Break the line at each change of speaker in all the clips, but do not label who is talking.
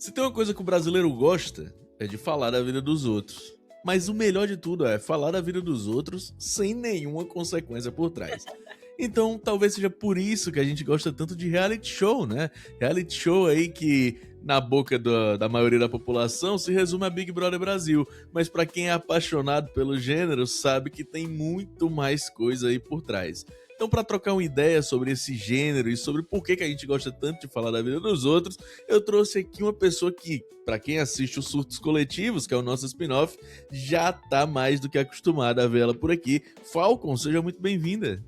Se tem uma coisa que o brasileiro gosta, é de falar da vida dos outros. Mas o melhor de tudo é falar da vida dos outros sem nenhuma consequência por trás. Então, talvez seja por isso que a gente gosta tanto de reality show, né? Reality show aí que, na boca da maioria da população, se resume a Big Brother Brasil. Mas pra quem é apaixonado pelo gênero, sabe que tem muito mais coisa aí por trás. Então, para trocar uma ideia sobre esse gênero e sobre por que a gente gosta tanto de falar da vida dos outros, eu trouxe aqui uma pessoa que, para quem assiste os Surtos Coletivos, que é o nosso spin-off, já tá mais do que acostumada a vê-la por aqui. Falcon, seja muito bem-vinda.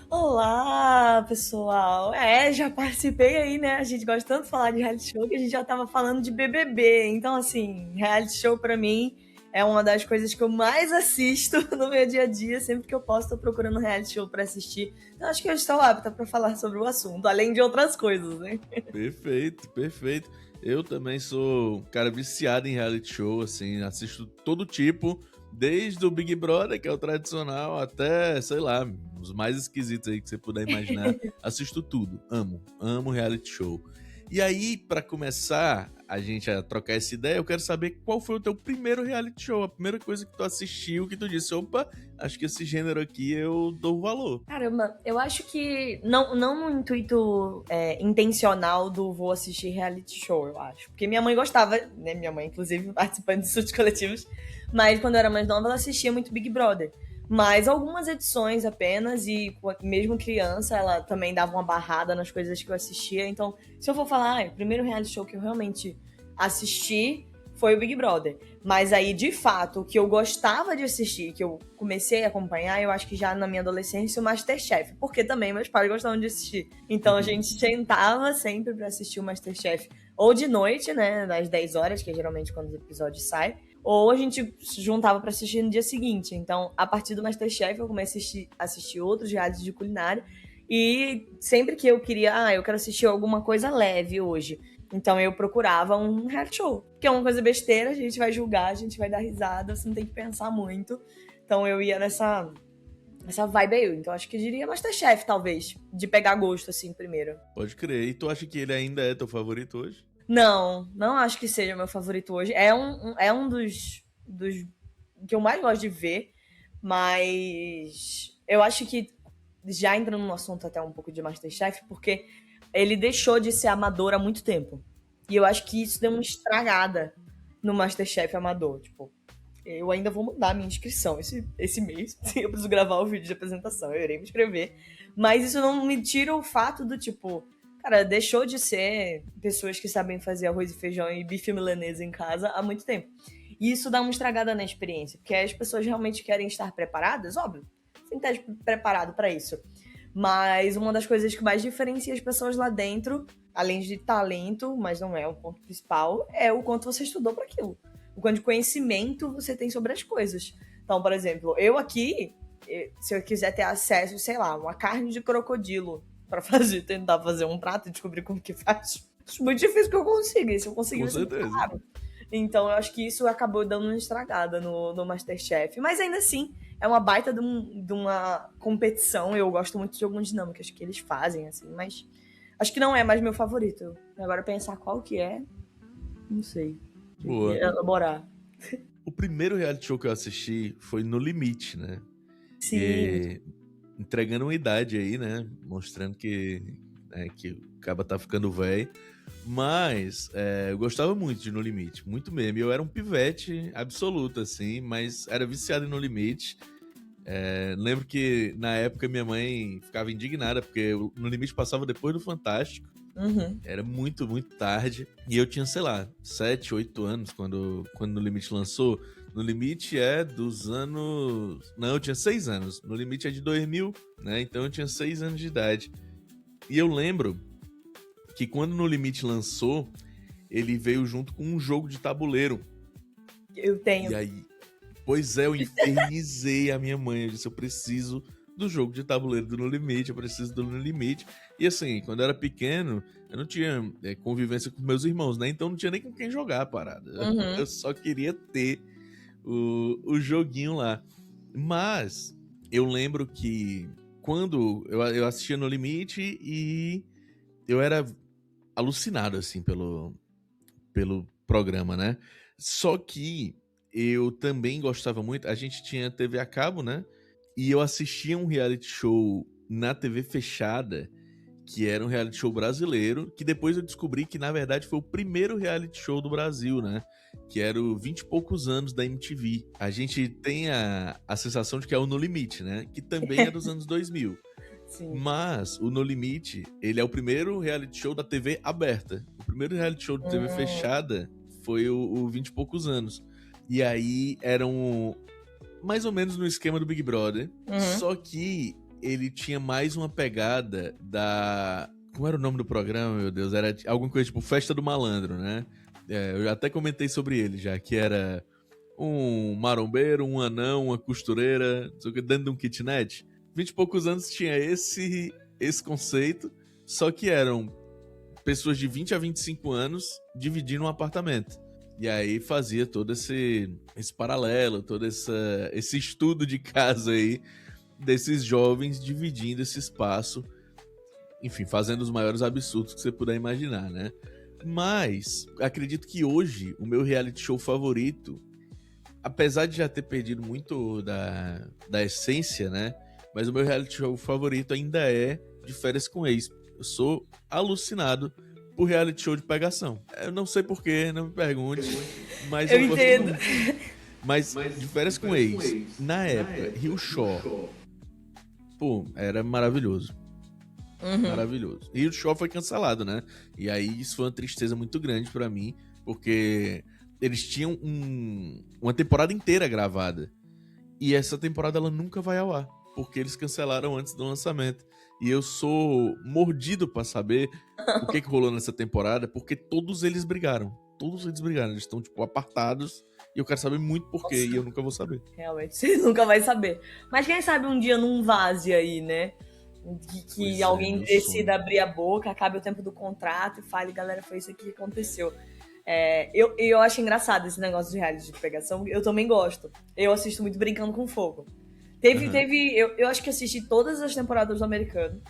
Olá, pessoal! Já participei aí, né? A gente gosta tanto de falar de reality show que a gente já tava falando de BBB. Então, assim, reality show pra mim é uma das coisas que eu mais assisto no meu dia a dia. Sempre que eu posso, tô procurando reality show pra assistir. Então, acho que eu estou apta pra falar sobre o assunto, além de outras coisas, né?
Perfeito, perfeito. Eu também sou um cara viciado em reality show, assim, assisto todo tipo, desde o Big Brother, que é o tradicional, até, sei lá, os mais esquisitos aí que você puder imaginar. Assisto tudo, amo reality show. E aí, pra começar a gente a trocar essa ideia, eu quero saber qual foi o teu primeiro reality show, a primeira coisa que tu assistiu, que tu disse, opa, acho que esse gênero aqui eu dou valor.
Caramba, eu acho que não no intuito intencional do vou assistir reality show, eu acho. Porque minha mãe gostava, né? Minha mãe, inclusive, participando de surtos coletivos. Mas quando eu era mais nova, ela assistia muito Big Brother. Mas algumas edições apenas, e mesmo criança, ela também dava uma barrada nas coisas que eu assistia. Então, se eu for falar, o primeiro reality show que eu realmente assisti foi o Big Brother. Mas aí, de fato, o que eu gostava de assistir, que eu comecei a acompanhar, eu acho que já na minha adolescência, o MasterChef. Porque também meus pais gostavam de assistir. Então a gente sentava sempre pra assistir o MasterChef. Ou de noite, né, às 10 horas, que é geralmente quando os episódios saem. Ou a gente se juntava pra assistir no dia seguinte. Então, a partir do MasterChef, eu comecei a assistir outros realities de culinária. E sempre que eu queria, eu quero assistir alguma coisa leve hoje. Então eu procurava um reality show. Que é uma coisa besteira, a gente vai julgar, a gente vai dar risada, você não tem que pensar muito. Então eu ia nessa vibe aí. Então acho que eu diria MasterChef, talvez. De pegar gosto, assim, primeiro.
Pode crer. E tu acha que ele ainda é teu favorito hoje?
Não acho que seja meu favorito hoje. É um dos que eu mais gosto de ver. Mas eu acho que, já entrando no assunto até um pouco de MasterChef, porque ele deixou de ser amador há muito tempo. E eu acho que isso deu uma estragada no MasterChef amador. Tipo, eu ainda vou mudar a minha inscrição esse mês. Eu preciso gravar o vídeo de apresentação, eu irei me inscrever. Mas isso não me tira o fato do tipo, cara, deixou de ser pessoas que sabem fazer arroz e feijão e bife milanesa em casa há muito tempo. E isso dá uma estragada na experiência, porque as pessoas realmente querem estar preparadas, óbvio. Você tem que estar preparado para isso. Mas uma das coisas que mais diferencia as pessoas lá dentro, além de talento, mas não é o ponto principal, é o quanto você estudou para aquilo. O quanto de conhecimento você tem sobre as coisas. Então, por exemplo, eu aqui, se eu quiser ter acesso, sei lá, uma carne de crocodilo para tentar fazer um prato e descobrir como que faz, acho muito difícil que eu consiga. E se eu conseguir,
Com
vai ser muito
certeza.
caro. Então, eu acho que isso acabou dando uma estragada no MasterChef. Mas ainda assim, é uma baita de uma competição. Eu gosto muito de algumas dinâmicas que eles fazem, assim, mas acho que não é mais meu favorito. Agora, pensar qual que é, não sei. Tem que
Boa.
elaborar.
O primeiro reality show que eu assisti foi No Limite, né?
Sim.
E entregando uma idade aí, né? Mostrando que o cara tá ficando velho. Mas eu gostava muito de No Limite, muito mesmo. Eu era um pivete absoluto, assim, mas era viciado em No Limite. Lembro que na época minha mãe ficava indignada, porque o No Limite passava depois do Fantástico.
Uhum.
Era muito, muito tarde. E eu tinha, sei lá, 7, 8 anos quando No Limite lançou. No Limite é dos anos. Não, eu tinha 6 anos. No Limite é de 2000, né? Então eu tinha 6 anos de idade. E eu lembro que quando No Limite lançou, ele veio junto com um jogo de tabuleiro.
Eu tenho.
E aí, pois é, eu infernizei a minha mãe. Eu disse, eu preciso do jogo de tabuleiro do No Limite, eu preciso do No Limite. E assim, quando eu era pequeno, eu não tinha convivência com meus irmãos, né? Então não tinha nem com quem jogar a parada.
Uhum.
Eu só queria ter o joguinho lá. Mas eu lembro que quando eu assistia No Limite e eu era alucinado, assim, pelo programa, né? Só que eu também gostava muito. A gente tinha TV a cabo, né? E eu assistia um reality show na TV fechada, que era um reality show brasileiro, que depois eu descobri que, na verdade, foi o primeiro reality show do Brasil, né? Que era o 20 e poucos anos da MTV. A gente tem a sensação de que é o No Limite, né? Que também é dos anos 2000.
Sim.
Mas o No Limite, ele é o primeiro reality show da TV aberta. O primeiro reality show de TV fechada foi o 20 e poucos anos. E aí eram mais ou menos no esquema do Big Brother. Só que ele tinha mais uma pegada da... Como era o nome do programa, meu Deus? Era alguma coisa tipo Festa do Malandro, né? Eu até comentei sobre ele já, que era um marombeiro, um anão, uma costureira, não sei o que, dentro de um kitnet. 20 e poucos anos tinha esse conceito, só que eram pessoas de 20 a 25 anos dividindo um apartamento. E aí fazia todo esse paralelo, todo esse estudo de caso aí, desses jovens dividindo esse espaço, enfim, fazendo os maiores absurdos que você puder imaginar, né? Mas, acredito que hoje, o meu reality show favorito, apesar de já ter perdido muito da essência, né? Mas o meu reality show favorito ainda é De Férias com Ex. Eu sou alucinado por reality show de pegação. Eu não sei porquê, não me pergunte, mas
eu entendo.
Muito. Mas De Férias com Ex, na época, Rio Shore, pô, era maravilhoso. Maravilhoso. Rio Shore foi cancelado, né? E aí isso foi uma tristeza muito grande pra mim, porque eles tinham uma temporada inteira gravada. E essa temporada ela nunca vai ao ar, porque eles cancelaram antes do lançamento. E eu sou mordido pra saber o que rolou nessa temporada, porque todos eles brigaram. Todos eles brigaram. Eles estão, tipo, apartados. E eu quero saber muito porquê. E eu nunca vou saber.
Realmente, você nunca vai saber. Mas quem sabe um dia não vaze aí, né? Que alguém decida abrir a boca, acabe o tempo do contrato e fale, galera, foi isso aqui que aconteceu. Eu acho engraçado esse negócio de reality de pegação. Eu também gosto. Eu assisto muito Brincando com Fogo. Eu acho que assisti todas as temporadas do americano.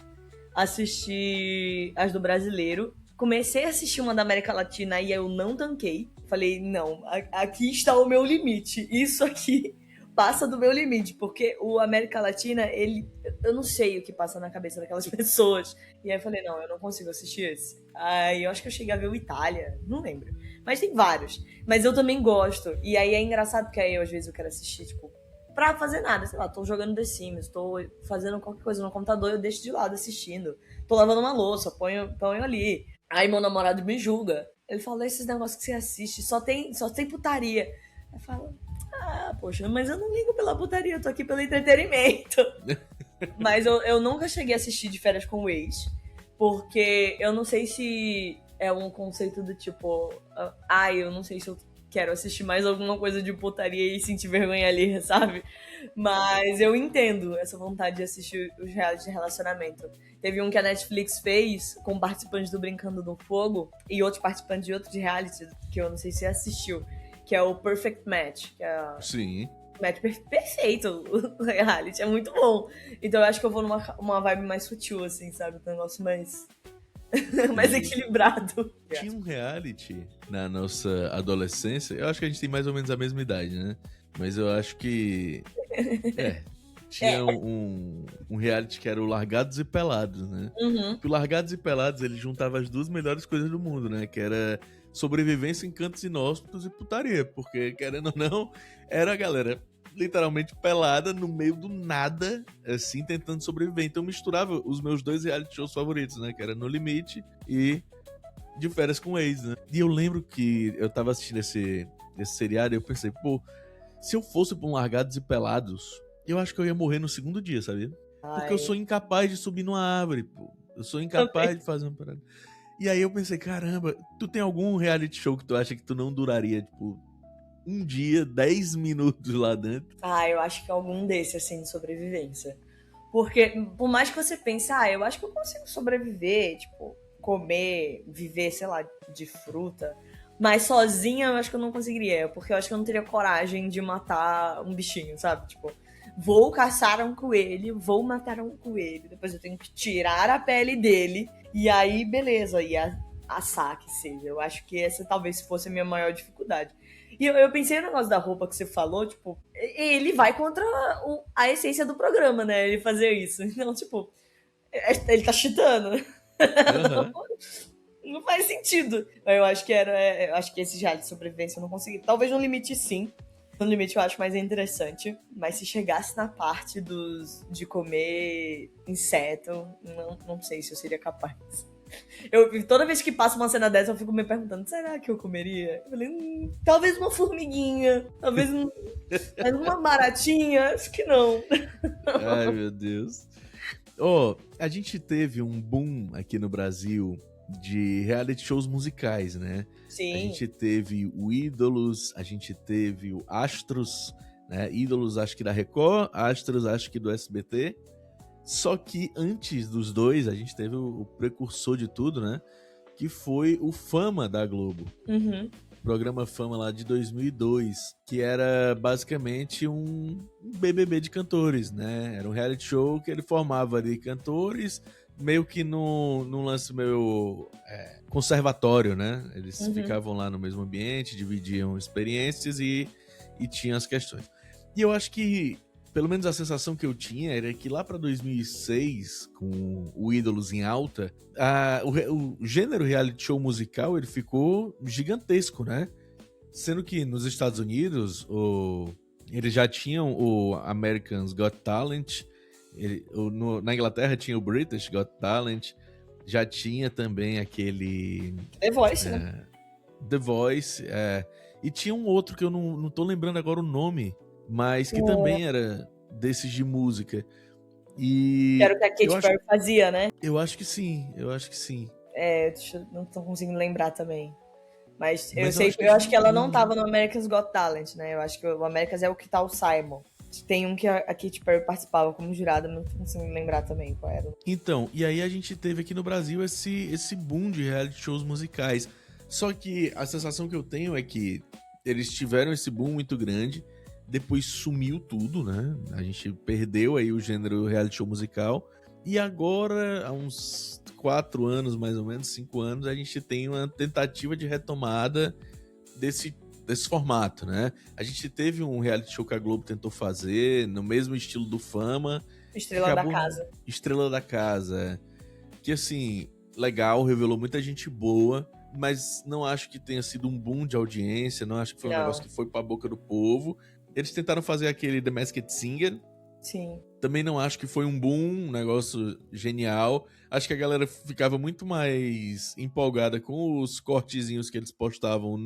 Assisti as do brasileiro. Comecei a assistir uma da América Latina e eu não tanquei. Falei, não, aqui está o meu limite. Isso aqui passa do meu limite. Porque o América Latina, eu não sei o que passa na cabeça daquelas pessoas. E aí eu falei, não, eu não consigo assistir esse. Aí eu acho que eu cheguei a ver o Itália. Não lembro. Mas tem vários. Mas eu também gosto. E aí é engraçado porque aí às vezes eu quero assistir, tipo, pra fazer nada, sei lá, tô jogando The Sims, tô fazendo qualquer coisa no computador, eu deixo de lado assistindo. Tô lavando uma louça, ponho ali. Aí meu namorado me julga. Ele fala, esses negócios que você assiste, só tem putaria. Eu falo, poxa, mas eu não ligo pela putaria, eu tô aqui pelo entretenimento. Mas eu nunca cheguei a assistir De Férias com o Ex, porque eu não sei se é um conceito do tipo, eu não sei se eu quero assistir mais alguma coisa de putaria e sentir vergonha ali, sabe? Mas eu entendo essa vontade de assistir os realities de relacionamento. Teve um que a Netflix fez com participantes do Brincando no Fogo e outros participantes de outros reality que eu não sei se você assistiu, que é o Perfect Match. Que é
Sim.
Match perfeito, o reality. É muito bom. Então eu acho que eu vou numa vibe mais sutil, assim, sabe? Um negócio mais equilibrado.
Tinha um reality na nossa adolescência. Eu acho que a gente tem mais ou menos a mesma idade, né? Mas eu acho que... Tinha um reality que era o Largados e Pelados, né? O Largados e Pelados, ele juntava as duas melhores coisas do mundo, né? Que era sobrevivência em cantos inóspitos e putaria. Porque, querendo ou não, era a galera literalmente pelada no meio do nada, assim, tentando sobreviver. Então misturava os meus dois reality shows favoritos, né? Que era No Limite e De Férias com Ex, né? E eu lembro que eu tava assistindo esse seriado e eu pensei, pô, se eu fosse pra um Largados e Pelados, eu acho que eu ia morrer no segundo dia, sabia? Porque eu sou incapaz de subir numa árvore, pô. Eu sou incapaz de fazer uma parada. E aí eu pensei, caramba, tu tem algum reality show que tu acha que tu não duraria, tipo, um dia, 10 minutos lá dentro?
Eu acho que algum desse, assim, de sobrevivência. Porque, por mais que você pense, eu acho que eu consigo sobreviver, tipo, comer, viver, sei lá, de fruta. Mas sozinha eu acho que eu não conseguiria, porque eu acho que eu não teria coragem de matar um bichinho, sabe? Tipo, vou caçar um coelho, vou matar um coelho, depois eu tenho que tirar a pele dele, e aí, beleza. E assar que seja. Eu acho que essa talvez fosse a minha maior dificuldade. E eu pensei no negócio da roupa que você falou, tipo, ele vai contra a essência do programa, né? Ele fazer isso. Então, tipo, ele tá cheatando.
Aham.
Não faz sentido. Eu acho que eu acho que esse reality de sobrevivência eu não consegui. Talvez no limite sim. No limite eu acho mais interessante. Mas se chegasse na parte de comer inseto, não sei se eu seria capaz. Toda vez que passa uma cena dessa, eu fico me perguntando, será que eu comeria? Eu falei, talvez uma formiguinha, talvez uma baratinha, acho que não.
Ai, meu Deus. A gente teve um boom aqui no Brasil de reality shows musicais, né?
Sim.
A gente teve o Ídolos, a gente teve o Astros, né? Ídolos acho que da Record, Astros acho que do SBT. Só que antes dos dois, a gente teve o precursor de tudo, né? Que foi o Fama da Globo.
Uhum.
Programa Fama lá de 2002, que era basicamente um BBB de cantores, né? Era um reality show que ele formava ali cantores, meio que num lance meio conservatório, né? Eles ficavam lá no mesmo ambiente, dividiam experiências e tinham as questões. E eu acho que, pelo menos a sensação que eu tinha era que lá pra 2006, com o Ídolos em alta, o gênero reality show musical ele ficou gigantesco, né? Sendo que nos Estados Unidos eles já tinham o American's Got Talent, na Inglaterra tinha o British Got Talent, já tinha também aquele
The Voice, né?
The Voice, e tinha um outro que eu não tô lembrando agora o nome, mas que também era desses de música. E
que era o que a Katy Perry fazia, né?
Eu acho que sim.
Não tô conseguindo lembrar também. Mas eu acho que ela não tava no America's Got Talent, né? Eu acho que o America's é o que tá o Simon. Tem um que a Katy Perry participava como jurada, mas não tô conseguindo lembrar também qual era.
Então, e aí a gente teve aqui no Brasil esse boom de reality shows musicais. Só que a sensação que eu tenho é que eles tiveram esse boom muito grande, depois sumiu tudo, né? A gente perdeu aí o gênero reality show musical. E agora, há uns 4 anos, mais ou menos, 5 anos, a gente tem uma tentativa de retomada desse formato, né? A gente teve um reality show que a Globo tentou fazer, no mesmo estilo do Fama.
Estrela da Casa.
Estrela da Casa. Que, assim, legal, revelou muita gente boa, mas não acho que tenha sido um boom de audiência, não acho que foi um negócio que foi pra boca do povo. Eles tentaram fazer aquele The Masked Singer.
Sim.
Também não acho que foi um boom, um negócio genial. Acho que a galera ficava muito mais empolgada com os cortezinhos que eles postavam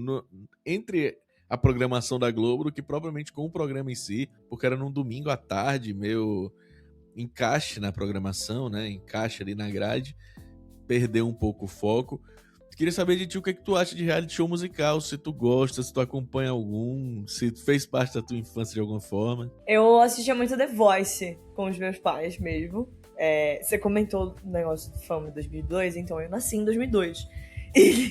entre a programação da Globo do que propriamente com o programa em si, porque era num domingo à tarde, meio encaixe na programação, né? Encaixe ali na grade. Perdeu um pouco o foco. Queria saber de ti o que é que tu acha de reality show musical, se tu gosta, se tu acompanha algum, se tu fez parte da tua infância de alguma forma.
Eu assistia muito The Voice com os meus pais mesmo. Você comentou o negócio do Fama de 2002, então eu nasci em 2002.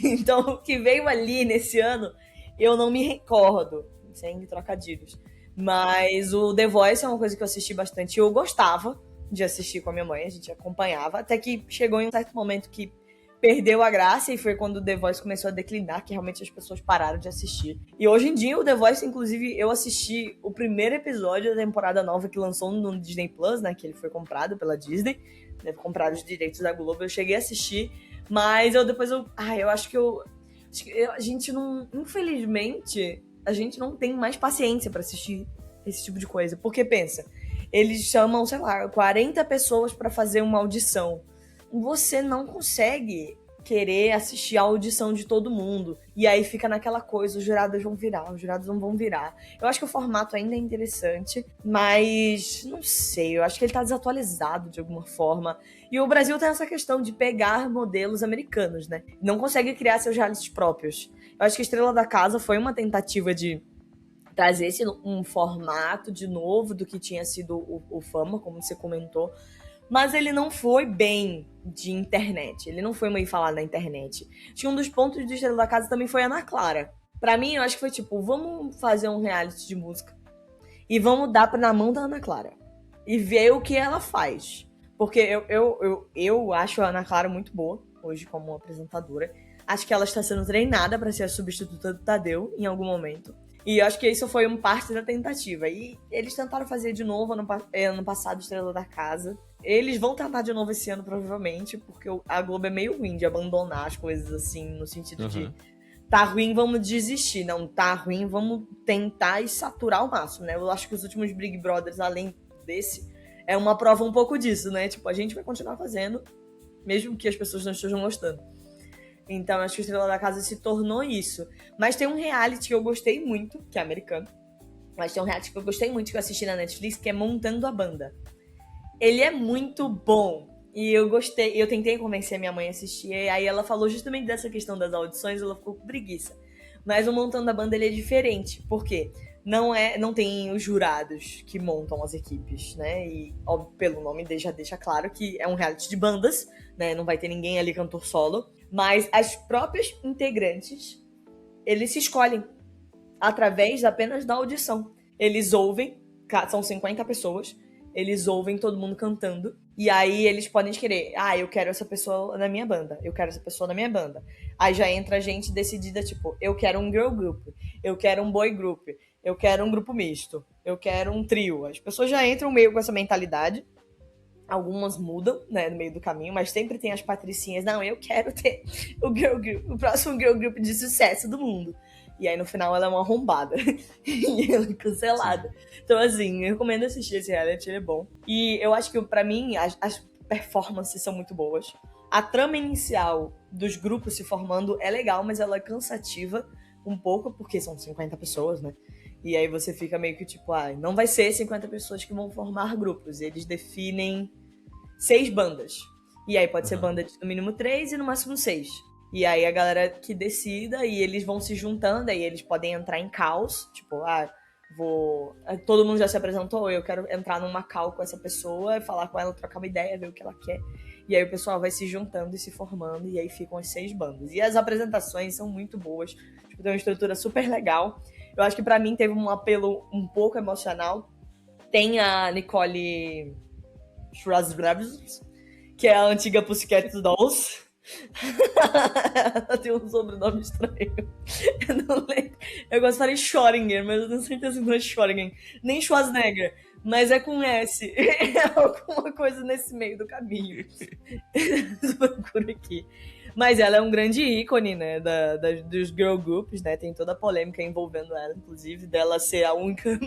Então o que veio ali nesse ano, eu não me recordo, sem trocadilhos. Mas o The Voice é uma coisa que eu assisti bastante. Eu gostava de assistir com a minha mãe, a gente acompanhava, até que chegou em um certo momento que perdeu a graça e foi quando o The Voice começou a declinar, que realmente as pessoas pararam de assistir. E hoje em dia o The Voice, inclusive, eu assisti o primeiro episódio da temporada nova que lançou no Disney Plus, né, que ele foi comprado pela Disney, né, compraram os direitos da Globo, eu cheguei a assistir, mas eu acho que a gente não, infelizmente, a gente não tem mais paciência pra assistir esse tipo de coisa, porque pensa, eles chamam, sei lá, 40 pessoas pra fazer uma audição. Você não consegue querer assistir a audição de todo mundo. E aí fica naquela coisa, os jurados vão virar, os jurados não vão virar. Eu acho que o formato ainda é interessante, mas não sei, eu acho que ele tá desatualizado de alguma forma. E o Brasil tem essa questão de pegar modelos americanos, né? Não consegue criar seus realities próprios. Eu acho que a Estrela da Casa foi uma tentativa de trazer um formato de novo do que tinha sido o Fama, como você comentou. Mas ele não foi bem de internet. Ele não foi meio falado na internet. Acho que um dos pontos de Estrela da Casa também foi a Ana Clara. Pra mim, eu acho que foi tipo, vamos fazer um reality de música e vamos dar na mão da Ana Clara. E ver o que ela faz. Porque eu acho a Ana Clara muito boa hoje como apresentadora. Acho que ela está sendo treinada para ser a substituta do Tadeu em algum momento. E eu acho que isso foi parte da tentativa. E eles tentaram fazer de novo ano passado, Estrela da Casa. Eles vão tentar de novo esse ano, provavelmente, porque a Globo é meio ruim de abandonar as coisas assim, no sentido de tá ruim, vamos desistir. Não, tá ruim, vamos tentar e saturar ao máximo, né? Eu acho que os últimos Big Brothers, além desse, é uma prova um pouco disso, né? Tipo, a gente vai continuar fazendo, mesmo que as pessoas não estejam gostando. Então, acho que o Estrela da Casa se tornou isso. Mas tem um reality que eu gostei muito, que é americano. Mas tem um reality que eu gostei muito, que eu assisti na Netflix, que é Montando a Banda. Ele é muito bom. E eu gostei. Eu tentei convencer a minha mãe a assistir. E aí ela falou justamente dessa questão das audições, ela ficou com preguiça. Mas o Montando a Banda, ele é diferente. Por quê? Não tem os jurados que montam as equipes, né? E, ó, pelo nome já deixa claro que é um reality de bandas, né? Não vai ter ninguém ali cantor solo. Mas as próprias integrantes, eles se escolhem através apenas da audição. Eles ouvem, são 50 pessoas, eles ouvem todo mundo cantando, e aí eles podem escolher, eu quero essa pessoa na minha banda, eu quero essa pessoa na minha banda. Aí já entra a gente decidida, tipo, eu quero um girl group, eu quero um boy group, eu quero um grupo misto, eu quero um trio. As pessoas já entram meio com essa mentalidade. Algumas mudam, né, no meio do caminho, mas sempre tem as patricinhas. Não, eu quero ter o próximo girl group de sucesso do mundo. E aí, no final, ela é uma arrombada. E ela é cancelada. Então, assim, eu recomendo assistir esse reality, ele é bom. E eu acho que, pra mim, as performances são muito boas. A trama inicial dos grupos se formando é legal, mas ela é cansativa um pouco, porque são 50 pessoas, né? E aí você fica meio que tipo, não vai ser 50 pessoas que vão formar grupos. Eles definem 6 bandas. E aí pode ser banda de no mínimo 3 e no máximo 6. E aí a galera que decida e eles vão se juntando, aí eles podem entrar em caos. Tipo, todo mundo já se apresentou, eu quero entrar numa call com essa pessoa, falar com ela, trocar uma ideia, ver o que ela quer. E aí o pessoal vai se juntando e se formando, e aí ficam as 6 bandas. E as apresentações são muito boas. Tipo, tem uma estrutura super legal. Eu acho que pra mim teve um apelo um pouco emocional. Tem a Nicole Scherzinger, que é a antiga Pussycat Dolls. Ela tem um sobrenome estranho. Eu não lembro. Eu gosto de falar Schrödinger, mas eu tenho certeza que não é Schrödinger. Nem Schwarzenegger, mas é com S. É alguma coisa nesse meio do caminho. Procuro aqui. Mas ela é um grande ícone, né, dos girl groups, né? Tem toda a polêmica envolvendo ela, inclusive, dela ser a única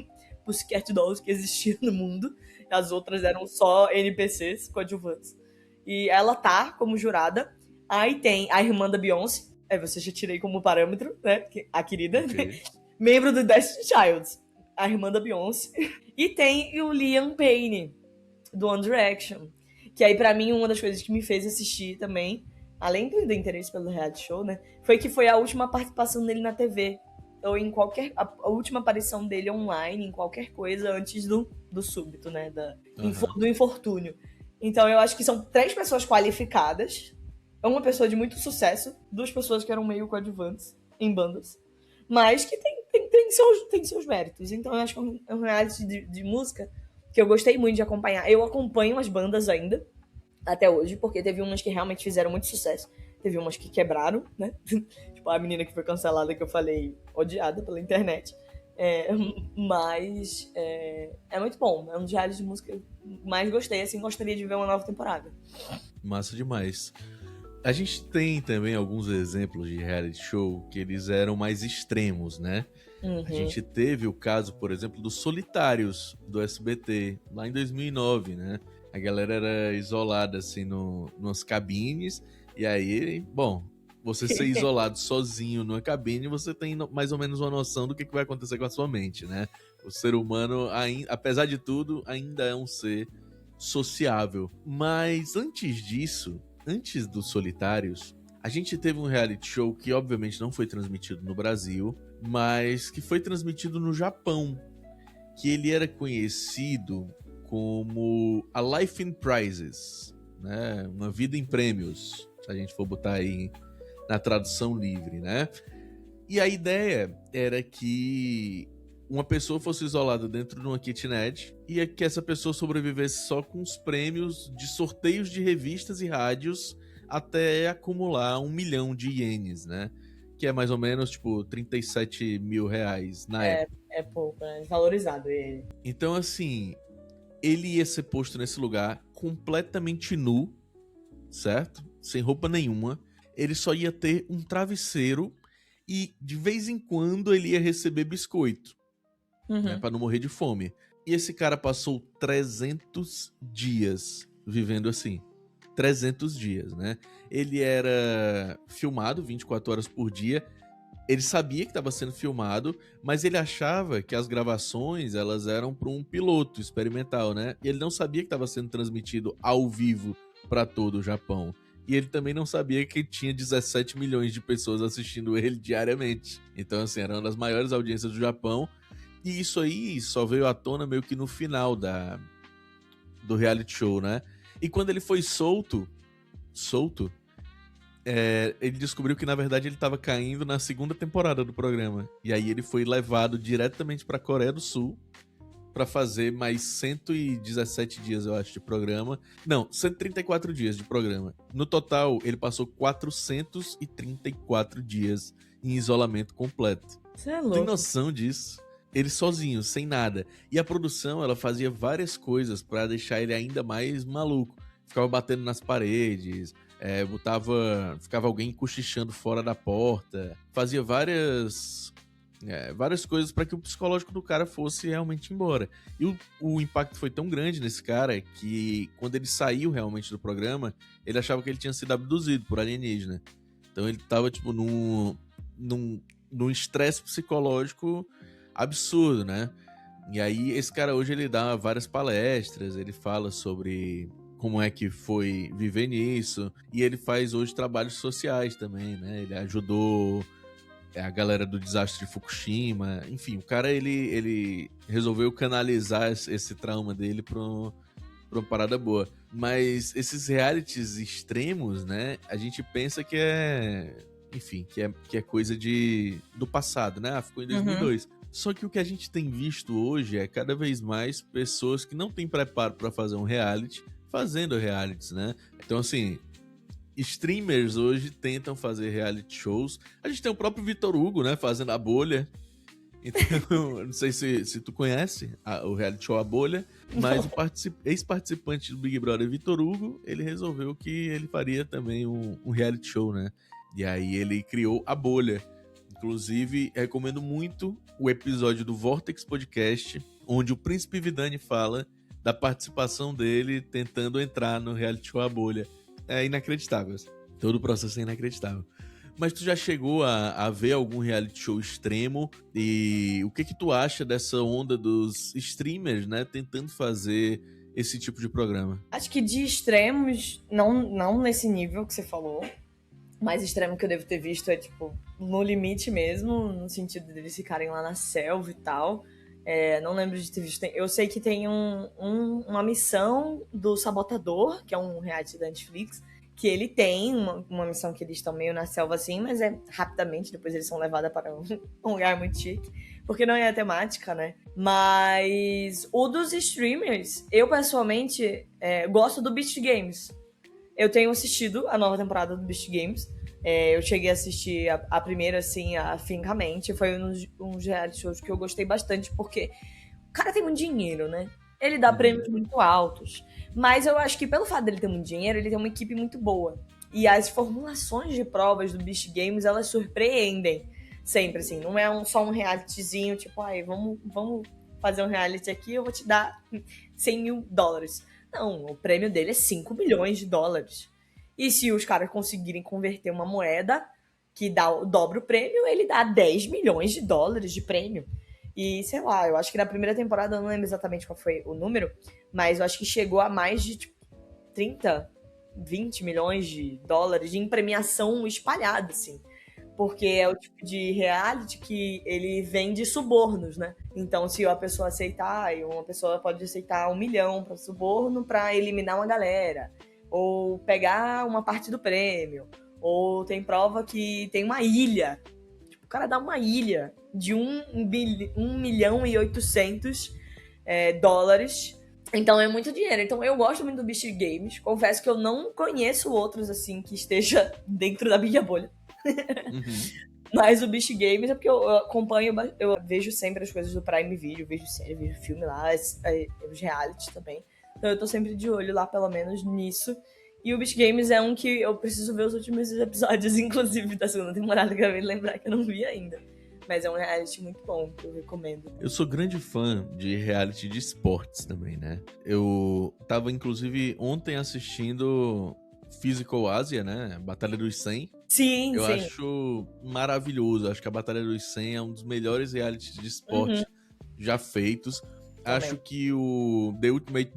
Pussycat Dolls que existia no mundo. As outras eram só NPCs coadjuvantes. E ela tá como jurada. Aí tem a irmã da Beyoncé. Aí você já tirei como parâmetro, né? A querida. Okay. Membro do Destiny's Child. A irmã da Beyoncé. E tem o Liam Payne, do One Direction. Que aí, pra mim, uma das coisas que me fez assistir também, além do interesse pelo reality show, né? Foi a última participação dele na TV. Ou em qualquer... A última aparição dele online, em qualquer coisa, antes do súbito, né? Do infortúnio. Então, eu acho que são 3 pessoas qualificadas. Uma pessoa de muito sucesso. 2 pessoas que eram meio coadjuvantes em bandas. Mas que tem seus méritos. Então, eu acho que é um reality de música que eu gostei muito de acompanhar. Eu acompanho as bandas ainda, até hoje, porque teve umas que realmente fizeram muito sucesso. Teve umas que quebraram, né? Tipo, a menina que foi cancelada, que eu falei, odiada pela internet. Mas é muito bom. É um dos realities de música que eu mais gostei. Assim, gostaria de ver uma nova temporada.
Massa demais. A gente tem também alguns exemplos de reality show que eles eram mais extremos, né? A gente teve o caso, por exemplo, dos Solitários, do SBT, lá em 2009, né? A galera era isolada, assim, nas cabines, e aí, bom, você ser isolado sozinho numa cabine, você tem mais ou menos uma noção do que vai acontecer com a sua mente, né? O ser humano, apesar de tudo, ainda é um ser sociável. Mas antes disso, antes dos Solitários, a gente teve um reality show que obviamente não foi transmitido no Brasil, mas que foi transmitido no Japão, que ele era conhecido como A Life in Prizes, né? Uma vida em prêmios, se a gente for botar aí na tradução livre, né? E a ideia era que uma pessoa fosse isolada dentro de uma kitnet e que essa pessoa sobrevivesse só com os prêmios de sorteios de revistas e rádios até acumular 1 milhão de ienes, né? Que é mais ou menos, tipo, 37 mil reais na época.
É pouco, né? Desvalorizado ele.
Então, assim, ele ia ser posto nesse lugar completamente nu, certo? Sem roupa nenhuma. Ele só ia ter um travesseiro e, de vez em quando, ele ia receber biscoito, né? Pra não morrer de fome. E esse cara passou 300 dias vivendo assim. 300 dias, né? Ele era filmado 24 horas por dia. Ele sabia que estava sendo filmado, mas ele achava que as gravações elas eram para um piloto experimental, né? E ele não sabia que estava sendo transmitido ao vivo para todo o Japão. E ele também não sabia que tinha 17 milhões de pessoas assistindo ele diariamente. Então, assim, era uma das maiores audiências do Japão. E isso aí só veio à tona meio que no final do reality show, né? E quando ele foi solto, ele descobriu que, na verdade, ele estava caindo na segunda temporada do programa. E aí ele foi levado diretamente para a Coreia do Sul para fazer mais 117 dias, eu acho, de programa. Não, 134 dias de programa. No total, ele passou 434 dias em isolamento completo.
Você é
Tem
louco.
noção disso? Ele sozinho, sem nada. E a produção, ela fazia várias coisas para deixar ele ainda mais maluco. Ficava batendo nas paredes, ficava alguém cochichando fora da porta, fazia várias coisas para que o psicológico do cara fosse realmente embora. E o impacto foi tão grande nesse cara que, quando ele saiu realmente do programa, ele achava que ele tinha sido abduzido por alienígena. Então ele tava, tipo, num estresse psicológico absurdo, né? E aí esse cara hoje ele dá várias palestras, ele fala sobre como é que foi viver nisso, e ele faz hoje trabalhos sociais também, né? Ele ajudou a galera do desastre de Fukushima, enfim, o cara ele resolveu canalizar esse trauma dele pra uma parada boa. Mas esses realities extremos, né? A gente pensa que enfim, que é coisa do passado, né? Ficou em 2002. Só que o que a gente tem visto hoje é cada vez mais pessoas que não têm preparo para fazer um reality, fazendo realities, né? Então, assim, streamers hoje tentam fazer reality shows. A gente tem o próprio Vitor Hugo, né? Fazendo A Bolha. Então, não sei se tu conhece o reality show A Bolha, mas o ex-participante do Big Brother, Vitor Hugo, ele resolveu que ele faria também um reality show, né? E aí ele criou A Bolha. Inclusive, recomendo muito o episódio do Vortex Podcast, onde o Príncipe Vidani fala da participação dele tentando entrar no reality show A Bolha. É inacreditável. Todo o processo é inacreditável. Mas tu já chegou a ver algum reality show extremo? E o que tu acha dessa onda dos streamers, né, tentando fazer esse tipo de programa?
Acho que de extremos, não nesse nível que você falou. O mais extremo que eu devo ter visto é, tipo, No Limite mesmo, no sentido deles ficarem lá na selva e tal. Não lembro de ter visto. Eu sei que tem uma missão do Sabotador, que é um reality da Netflix, que ele tem uma missão que eles estão meio na selva assim, mas é rapidamente, depois eles são levados para um lugar muito chique, porque não é a temática, né? Mas o dos streamers, eu pessoalmente gosto do Beast Games. Eu tenho assistido a nova temporada do Beast Games. Eu cheguei a assistir a primeira, assim, afincamente. Foi um reality shows que eu gostei bastante, porque o cara tem muito dinheiro, né? Ele dá prêmios muito altos. Mas eu acho que pelo fato dele ter muito dinheiro, ele tem uma equipe muito boa. E as formulações de provas do Beast Games, elas surpreendem sempre, assim. Não é só um realityzinho, tipo, vamos fazer um reality aqui, eu vou te dar $100 mil. Não, o prêmio dele é $5 milhões. E se os caras conseguirem converter uma moeda que dobra o prêmio, ele dá $10 milhões de prêmio. E, sei lá, eu acho que na primeira temporada, eu não lembro exatamente qual foi o número, mas eu acho que chegou a mais de, tipo, 30, $20 milhões em premiação espalhada, assim. Porque é o tipo de reality que ele vende subornos, né? Então, se a pessoa aceitar, uma pessoa pode aceitar 1 milhão para suborno para eliminar uma galera, ou pegar uma parte do prêmio, ou tem prova que tem uma ilha. Tipo, o cara dá uma ilha de $1,8 milhão Então é muito dinheiro. Então eu gosto muito do Beast Games. Confesso que eu não conheço outros, assim, que esteja dentro da minha bolha.
Uhum.
Mas o Beast Games é porque eu acompanho, eu vejo sempre as coisas do Prime Video, vejo série, vejo filme lá, os realities também. Então eu tô sempre de olho lá, pelo menos, nisso. E o Beast Games é um que eu preciso ver os últimos episódios, inclusive, da segunda temporada, que eu acabei de lembrar que eu não vi ainda. Mas é um reality muito bom, que eu recomendo.
Eu sou grande fã de reality de esportes também, né? Eu tava, inclusive, ontem assistindo Physical Asia, né? Batalha dos 100.
Sim,
Eu
sim.
acho maravilhoso. Acho que a Batalha dos 100 é um dos melhores realities de esporte
Uhum.
já feitos.
Também.
Acho que o The Ultimate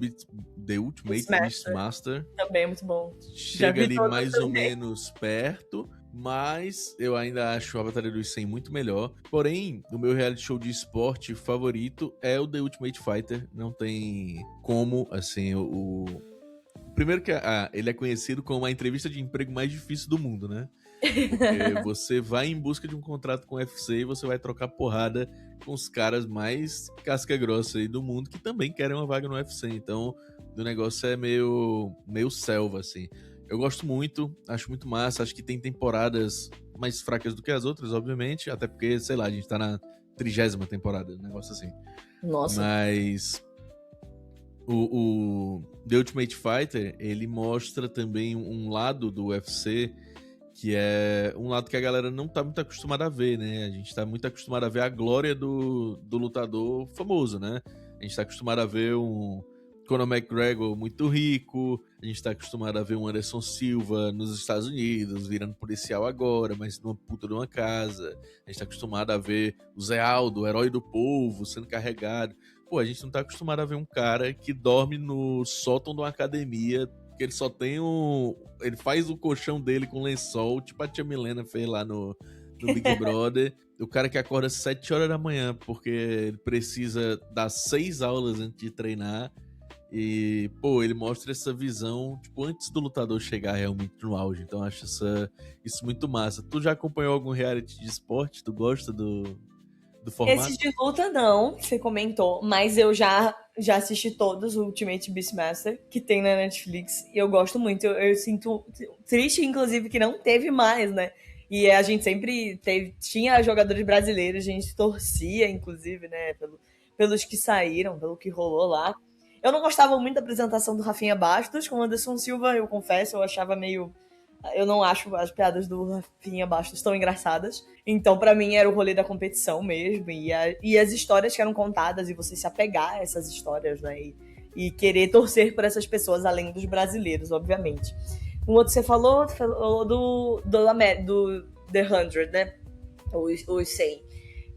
Beastmaster
Também é muito bom.
chega ali
todos
mais ou
também.
menos perto, mas eu ainda acho a Batalha dos 100 muito melhor. Porém, o meu reality show de esporte favorito é o The Ultimate Fighter. Não tem como, assim, primeiro que ele é conhecido como a entrevista de emprego mais difícil do mundo, né? Porque você vai em busca de um contrato com o UFC e você vai trocar porrada com os caras mais casca grossa aí do mundo que também querem uma vaga no UFC. Então, o negócio é meio selva, assim. Eu gosto muito, acho muito massa. Acho que tem temporadas mais fracas do que as outras, obviamente. Até porque, sei lá, a gente tá na 30ª temporada, um negócio assim.
Nossa.
Mas o The Ultimate Fighter, ele mostra também um lado do UFC que é um lado que a galera não tá muito acostumada a ver, né? A gente tá muito acostumado a ver a glória do lutador famoso, né? A gente tá acostumado a ver um Conor McGregor muito rico, a gente tá acostumado a ver um Anderson Silva nos Estados Unidos, virando policial agora, mas numa puta de uma casa. A gente tá acostumado a ver o Zé Aldo, o herói do povo, sendo carregado. Pô, a gente não tá acostumado a ver um cara que dorme no sótão de uma academia, que ele só tem ele faz o colchão dele com lençol, tipo a tia Milena fez lá no Big Brother. O cara que acorda às 7 horas da manhã, porque ele precisa dar 6 aulas antes de treinar. E, pô, ele mostra essa visão, tipo, antes do lutador chegar realmente no auge. Então, eu acho isso muito massa. Tu já acompanhou algum reality de esporte? Tu gosta do formato?
Esse de luta não, você comentou, mas eu já assisti todos, o Ultimate Beastmaster, que tem na Netflix, e eu gosto muito. Eu sinto triste, inclusive, que não teve mais, né? E a gente sempre tinha jogadores brasileiros, a gente torcia, inclusive, né, pelos que saíram, pelo que rolou lá. Eu não gostava muito da apresentação do Rafinha Bastos com o Anderson Silva, eu confesso, eu achava meio. Eu não acho as piadas do Rafinha Bastos tão engraçadas. Então, pra mim, era o rolê da competição mesmo. E as histórias que eram contadas, e você se apegar a essas histórias, né? E querer torcer por essas pessoas, além dos brasileiros, obviamente. Um outro você falou do The 100, né? Os 100.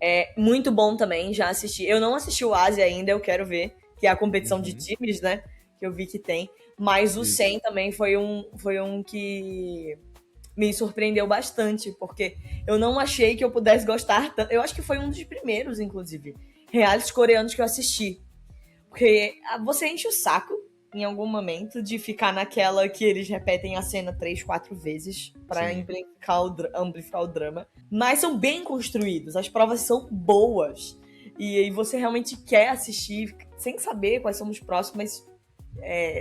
É muito bom também, já assisti. Eu não assisti o Ásia ainda, eu quero ver. Que é a competição de times, né? Que eu vi que tem. Mas o 100 também foi um que me surpreendeu bastante, porque eu não achei que eu pudesse gostar tanto. Eu acho que foi um dos primeiros, inclusive, realities coreanos que eu assisti. Porque você enche o saco em algum momento de ficar naquela que eles repetem a cena 3, 4 vezes pra amplificar o drama. Mas são bem construídos, as provas são boas. E você realmente quer assistir sem saber quais são os próximos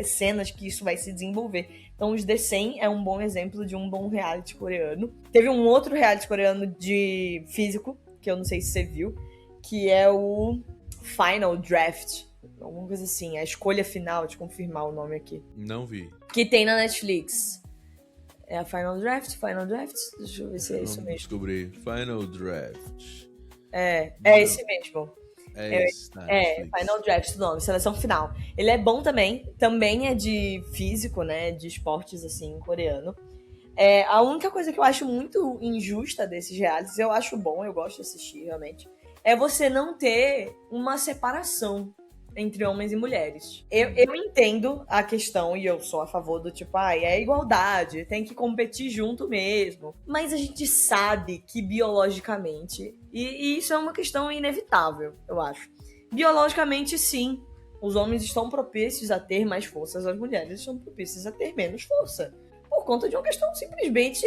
cenas que isso vai se desenvolver. Então, os The 100 é um bom exemplo de um bom reality coreano. Teve um outro reality coreano de físico, que eu não sei se você viu, que é o Final Draft. Alguma coisa assim, a escolha final, de confirmar o nome aqui.
Não vi.
Que tem na Netflix. É a Final Draft? Deixa eu ver se é isso mesmo.
Descobri. Final Draft.
É esse mesmo. Final Draft, o nome, seleção final. Ele é bom também é de físico, né, de esportes, assim, coreano. A única coisa que eu acho muito injusta desses realities, eu acho bom, eu gosto de assistir, realmente, é você não ter uma separação entre homens e mulheres. Eu entendo a questão, e eu sou a favor do tipo, é igualdade, tem que competir junto mesmo. Mas a gente sabe que biologicamente, e isso é uma questão inevitável, eu acho. Biologicamente, sim, os homens estão propícios a ter mais força, as mulheres estão propícias a ter menos força. Por conta de uma questão simplesmente,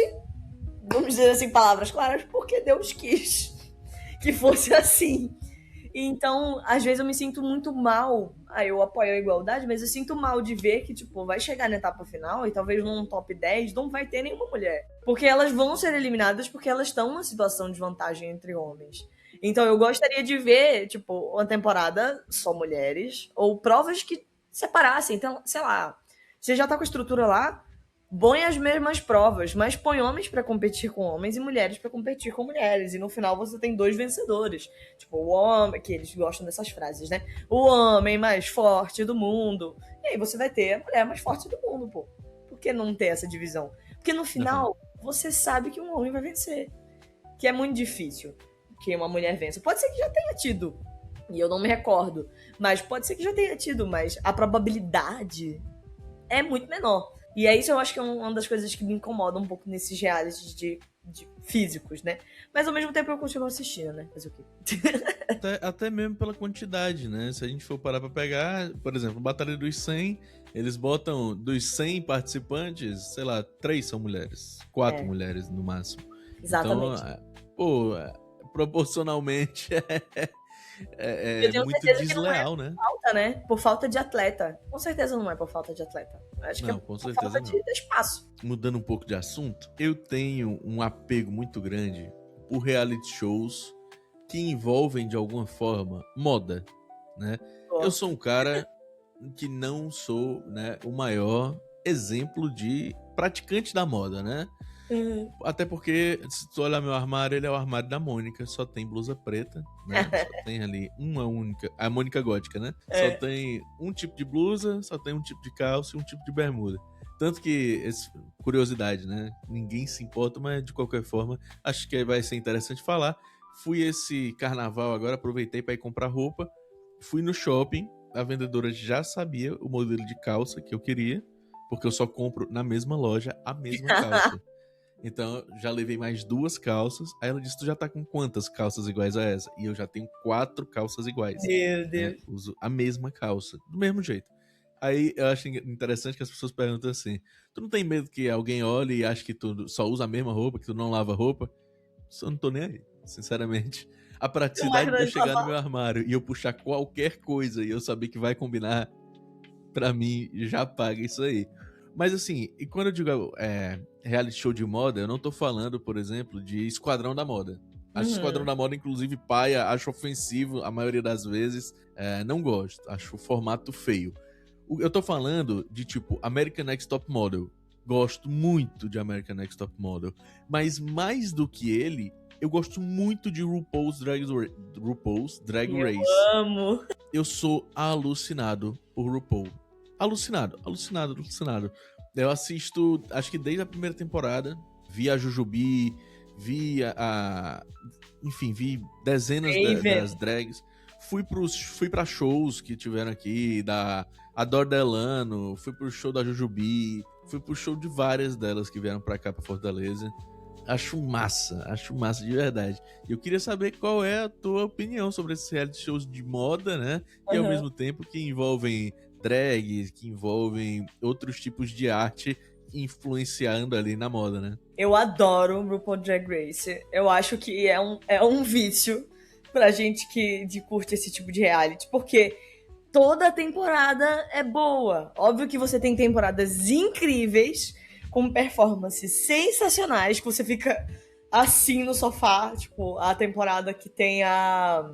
vamos dizer assim, palavras claras, porque Deus quis que fosse assim. Então, às vezes eu me sinto muito mal aí eu apoio a igualdade, mas eu sinto mal de ver que, tipo, vai chegar na etapa final e talvez num top 10 não vai ter nenhuma mulher. Porque elas vão ser eliminadas porque elas estão numa situação de vantagem entre homens. Então eu gostaria de ver, tipo, uma temporada só mulheres, ou provas que separassem. Então, sei lá, você já tá com a estrutura lá, põe as mesmas provas, mas põe homens pra competir com homens e mulheres pra competir com mulheres. E no final você tem 2 vencedores. Tipo, o homem, que eles gostam dessas frases, né? O homem mais forte do mundo. E aí você vai ter a mulher mais forte do mundo, pô. Por que não ter essa divisão? Porque no final, você sabe que um homem vai vencer. Que é muito difícil que uma mulher vença. Pode ser que já tenha tido, e eu não me recordo. Mas pode ser que já tenha tido, mas a probabilidade é muito menor. E é isso, eu acho que é uma das coisas que me incomoda um pouco nesses realities de físicos, né? Mas ao mesmo tempo eu continuo assistindo, né? Fazer o quê?
Até mesmo pela quantidade, né? Se a gente for parar pra pegar, por exemplo, Batalha dos 100, eles botam dos 100 participantes, sei lá, 3 são mulheres. 4 mulheres no máximo.
Exatamente.
Então, proporcionalmente é muito desleal, né?
Falta, né? Por falta de atleta. Com certeza não é por falta de atleta. Acho que é
com
por
certeza
falta de espaço.
Mudando um pouco de assunto, eu tenho um apego muito grande por reality shows que envolvem de alguma forma moda, né? Eu sou um cara que não sou, né, o maior exemplo de praticante da moda, né? Até porque, se tu olhar meu armário, ele é o armário da Mônica, só tem blusa preta, né? Só tem ali uma única, a Mônica gótica, né? Só tem um tipo de blusa, só tem um tipo de calça e um tipo de bermuda. Tanto que, curiosidade, né? Ninguém se importa, mas de qualquer forma, acho que vai ser interessante falar. Fui esse carnaval agora, aproveitei para ir comprar roupa, fui no shopping, a vendedora já sabia o modelo de calça que eu queria, porque eu só compro na mesma loja a mesma calça. Então, já levei mais 2 calças. Aí ela disse, tu já tá com quantas calças iguais a essa? E eu já tenho 4 calças iguais.
Meu Deus.
Né? Uso a mesma calça, do mesmo jeito. Aí eu acho interessante que as pessoas perguntam assim, tu não tem medo que alguém olhe e ache que tu só usa a mesma roupa, que tu não lava roupa? Eu não tô nem aí, sinceramente. A praticidade de eu chegar no meu armário e eu puxar qualquer coisa e eu saber que vai combinar, pra mim, já paga isso aí. Mas assim, e quando eu digo reality show de moda, eu não tô falando, por exemplo, de Esquadrão da Moda. Acho Esquadrão da Moda, inclusive, paia, acho ofensivo a maioria das vezes. Não gosto, acho o formato feio. Eu tô falando de, tipo, American Next Top Model. Gosto muito de American Next Top Model. Mas mais do que ele, eu gosto muito de RuPaul's Drag Race.
Eu amo.
Eu sou alucinado por RuPaul. Alucinado. Eu assisto, acho que desde a primeira temporada, vi a Jujubi, vi enfim, vi dezenas das drags. Fui pra shows que tiveram aqui, da Adore Delano, fui pro show da Jujubi, fui pro show de várias delas que vieram pra cá, pra Fortaleza. Acho massa de verdade. E eu queria saber qual é a tua opinião sobre esses reality shows de moda, né? E ao mesmo tempo que envolvem drags, que envolvem outros tipos de arte influenciando ali na moda, né?
Eu adoro o RuPaul Drag Race. Eu acho que é um vício pra gente que curte esse tipo de reality, porque toda temporada é boa. Óbvio que você tem temporadas incríveis, com performances sensacionais, que você fica assim no sofá, tipo, a temporada que tem a...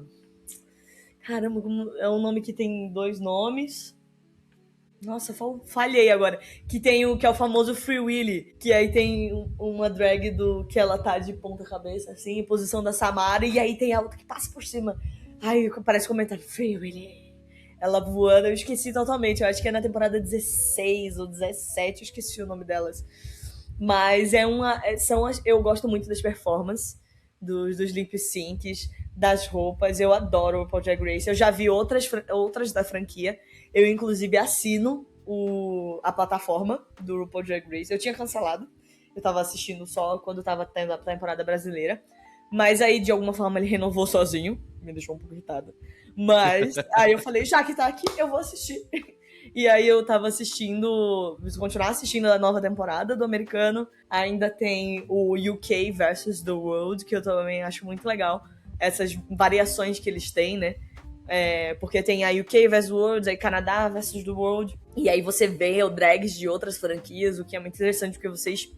Caramba, é um nome que tem 2 nomes. Nossa, falhei agora. Que é o famoso Free Willy, que aí tem uma drag que ela tá de ponta cabeça, assim, em posição da Samara, e aí tem a outra que passa por cima. Ai, parece comentário, Free Willy. Ela voando, eu esqueci totalmente. Eu acho que é na temporada 16 ou 17, eu esqueci o nome delas. Mas eu gosto muito das performances, dos lip syncs, das roupas. Eu adoro o RuPaul Drag Race. Eu já vi outras da franquia. Eu, inclusive, assino a plataforma do RuPaul Drag Race. Eu tinha cancelado. Eu tava assistindo só quando tava tendo a temporada brasileira. Mas aí, de alguma forma, ele renovou sozinho. Me deixou um pouco irritada. Mas aí eu falei, já que tá aqui, eu vou assistir. E aí eu tava assistindo, vou continuar assistindo a nova temporada do americano. Ainda tem o UK versus The World, que eu também acho muito legal. Essas variações que eles têm, né? porque tem a UK vs World, aí Canadá vs do World, e aí você vê o drags de outras franquias, o que é muito interessante, porque vocês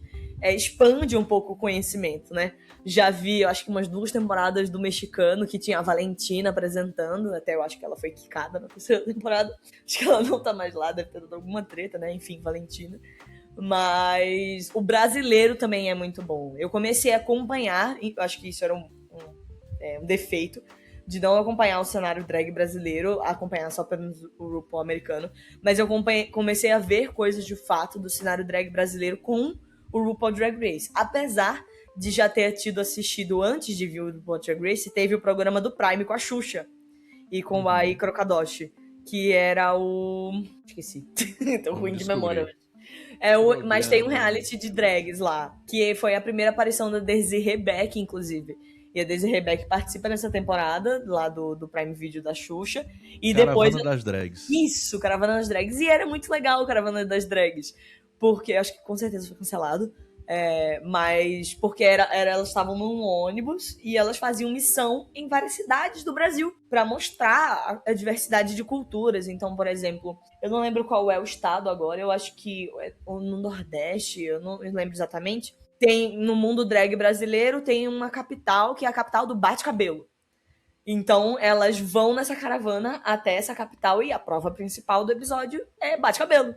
expande um pouco o conhecimento, né? Já vi, eu acho que umas 2 temporadas do mexicano, que tinha a Valentina apresentando, até eu acho que ela foi quicada na terceira temporada, acho que ela não tá mais lá, deve ter dado alguma treta, né? Enfim, Valentina. Mas o brasileiro também é muito bom. Eu comecei a acompanhar, acho que isso era um defeito, de não acompanhar o cenário drag brasileiro, acompanhar só apenas o RuPaul americano, mas eu comecei a ver coisas de fato do cenário drag brasileiro com o RuPaul Drag Race. Apesar de já ter tido assistido antes de ver o RuPaul Drag Race, teve o programa do Prime com a Xuxa e com o Ai Crocadoche, que era o... Esqueci. Tô ruim de memória hoje. Mas tem um reality de drags lá, que foi a primeira aparição da Desiree Beck, inclusive. E a Desiree Beck participa nessa temporada, lá do Prime Video da Xuxa. E
Caravana
depois...
das Drags.
Isso, Caravana das Drags. E era muito legal o Caravana das Drags. Porque, acho que com certeza foi cancelado. Mas porque elas estavam num ônibus e elas faziam missão em várias cidades do Brasil para mostrar a diversidade de culturas. Então, por exemplo, eu não lembro qual é o estado agora, eu acho que no Nordeste, eu não lembro exatamente. Tem, no mundo drag brasileiro, tem uma capital que é a capital do bate-cabelo. Então, elas vão nessa caravana até essa capital e a prova principal do episódio é bate-cabelo.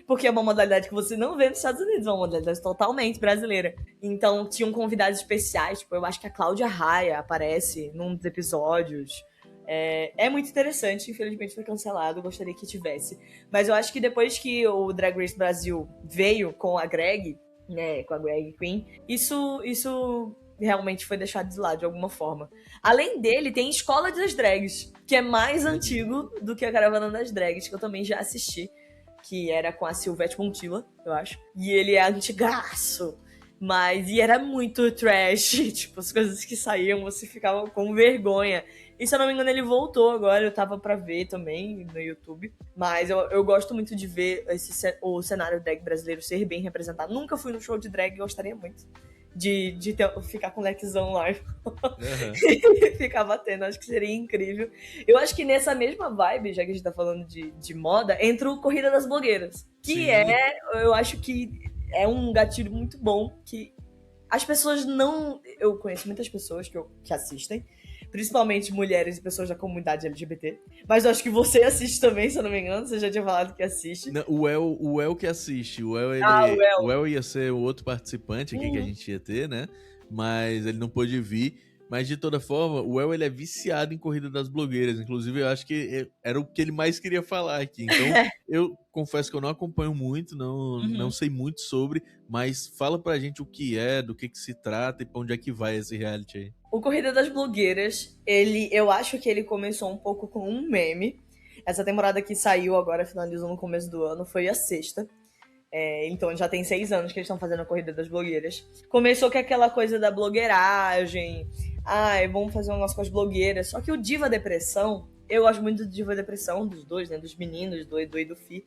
Porque é uma modalidade que você não vê nos Estados Unidos, é uma modalidade totalmente brasileira. Então, tinham convidados especiais, tipo, eu acho que a Cláudia Raia aparece num dos episódios. É muito interessante, infelizmente foi cancelado, gostaria que tivesse. Mas eu acho que depois que o Drag Race Brasil veio com a Greg, né, com a Greg Queen, isso realmente foi deixado de lado de alguma forma. Além dele, tem Escola das Drags, que é mais antigo do que a Caravana das Drags, que eu também já assisti, que era com a Silvete Montilla, eu acho. E ele é antigaço, e era muito trash, tipo, as coisas que saíam, você ficava com vergonha. E se eu não me engano, ele voltou agora, eu tava pra ver também no YouTube. Mas eu gosto muito de ver o cenário drag brasileiro ser bem representado. Nunca fui no show de drag, gostaria muito de ficar com o lequezão lá e ficar batendo, acho que seria incrível. Eu acho que nessa mesma vibe, já que a gente tá falando de moda, entra o Corrida das Blogueiras, que eu acho que é um gatilho muito bom, que as pessoas não... Eu conheço muitas pessoas que assistem, principalmente mulheres e pessoas da comunidade LGBT. Mas eu acho que você assiste também, se eu não me engano. Você já tinha falado que assiste.
Não, o El que assiste. O El ia ser o outro participante aqui que a gente ia ter, né? Mas ele não pôde vir. Mas, de toda forma, o El, ele é viciado em Corrida das Blogueiras. Inclusive, eu acho que era o que ele mais queria falar aqui. Então, eu confesso que eu não acompanho muito, não sei muito sobre, mas fala pra gente o que é, do que se trata e pra onde é que vai esse reality aí.
O Corrida das Blogueiras, eu acho que ele começou um pouco com um meme. Essa temporada que saiu agora, finalizou no começo do ano, foi a 6ª. Então já tem 6 anos que eles estão fazendo a Corrida das Blogueiras. Começou com aquela coisa da blogueiragem. Vamos fazer um negócio com as blogueiras. Só que o Diva Depressão, eu gosto muito do Diva Depressão, dos dois, né? Dos meninos, do Edu e do Fi.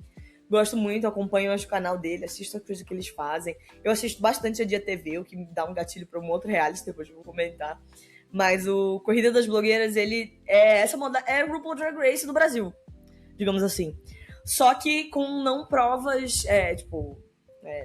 Gosto muito, acompanho o canal dele, assisto as coisas que eles fazem. Eu assisto bastante a Dia TV, o que me dá um gatilho para um outro reality, depois eu vou comentar. Mas o Corrida das Blogueiras, ele é o RuPaul Drag Race do Brasil, digamos assim. Só que com não provas,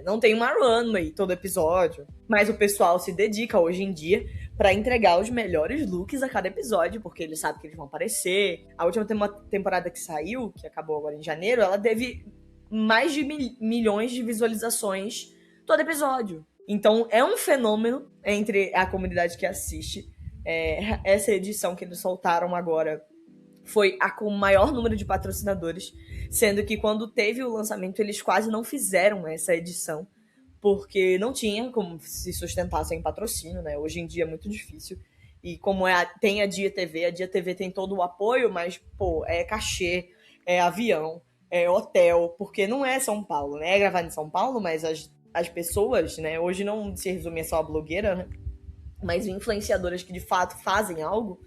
não tem uma runway todo episódio, mas o pessoal se dedica hoje em dia pra entregar os melhores looks a cada episódio, porque eles sabem que eles vão aparecer. A última temporada que saiu, que acabou agora em janeiro, ela teve mais de milhões de visualizações todo episódio. Então é um fenômeno entre a comunidade que assiste. Essa edição que eles soltaram agora foi a com o maior número de patrocinadores, sendo que quando teve o lançamento eles quase não fizeram essa edição, porque não tinha como se sustentar sem patrocínio, né? Hoje em dia é muito difícil. E como tem a Dia TV tem todo o apoio, mas, é cachê, é avião, é hotel, porque não é São Paulo, né? É gravado em São Paulo, mas as pessoas, né? Hoje não se resume só a blogueira, né? Mas influenciadoras que de fato fazem algo,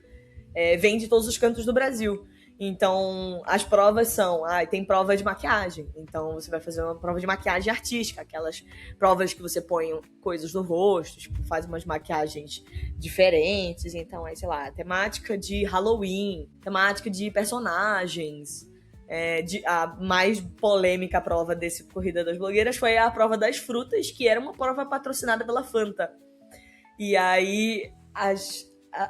vêm de todos os cantos do Brasil. Então, as provas são... tem prova de maquiagem. Então, você vai fazer uma prova de maquiagem artística. Aquelas provas que você põe coisas no rosto, tipo, faz umas maquiagens diferentes. Então, aí, sei lá, temática de Halloween, temática de personagens. A mais polêmica prova desse Corrida das Blogueiras foi a prova das frutas, que era uma prova patrocinada pela Fanta. E aí,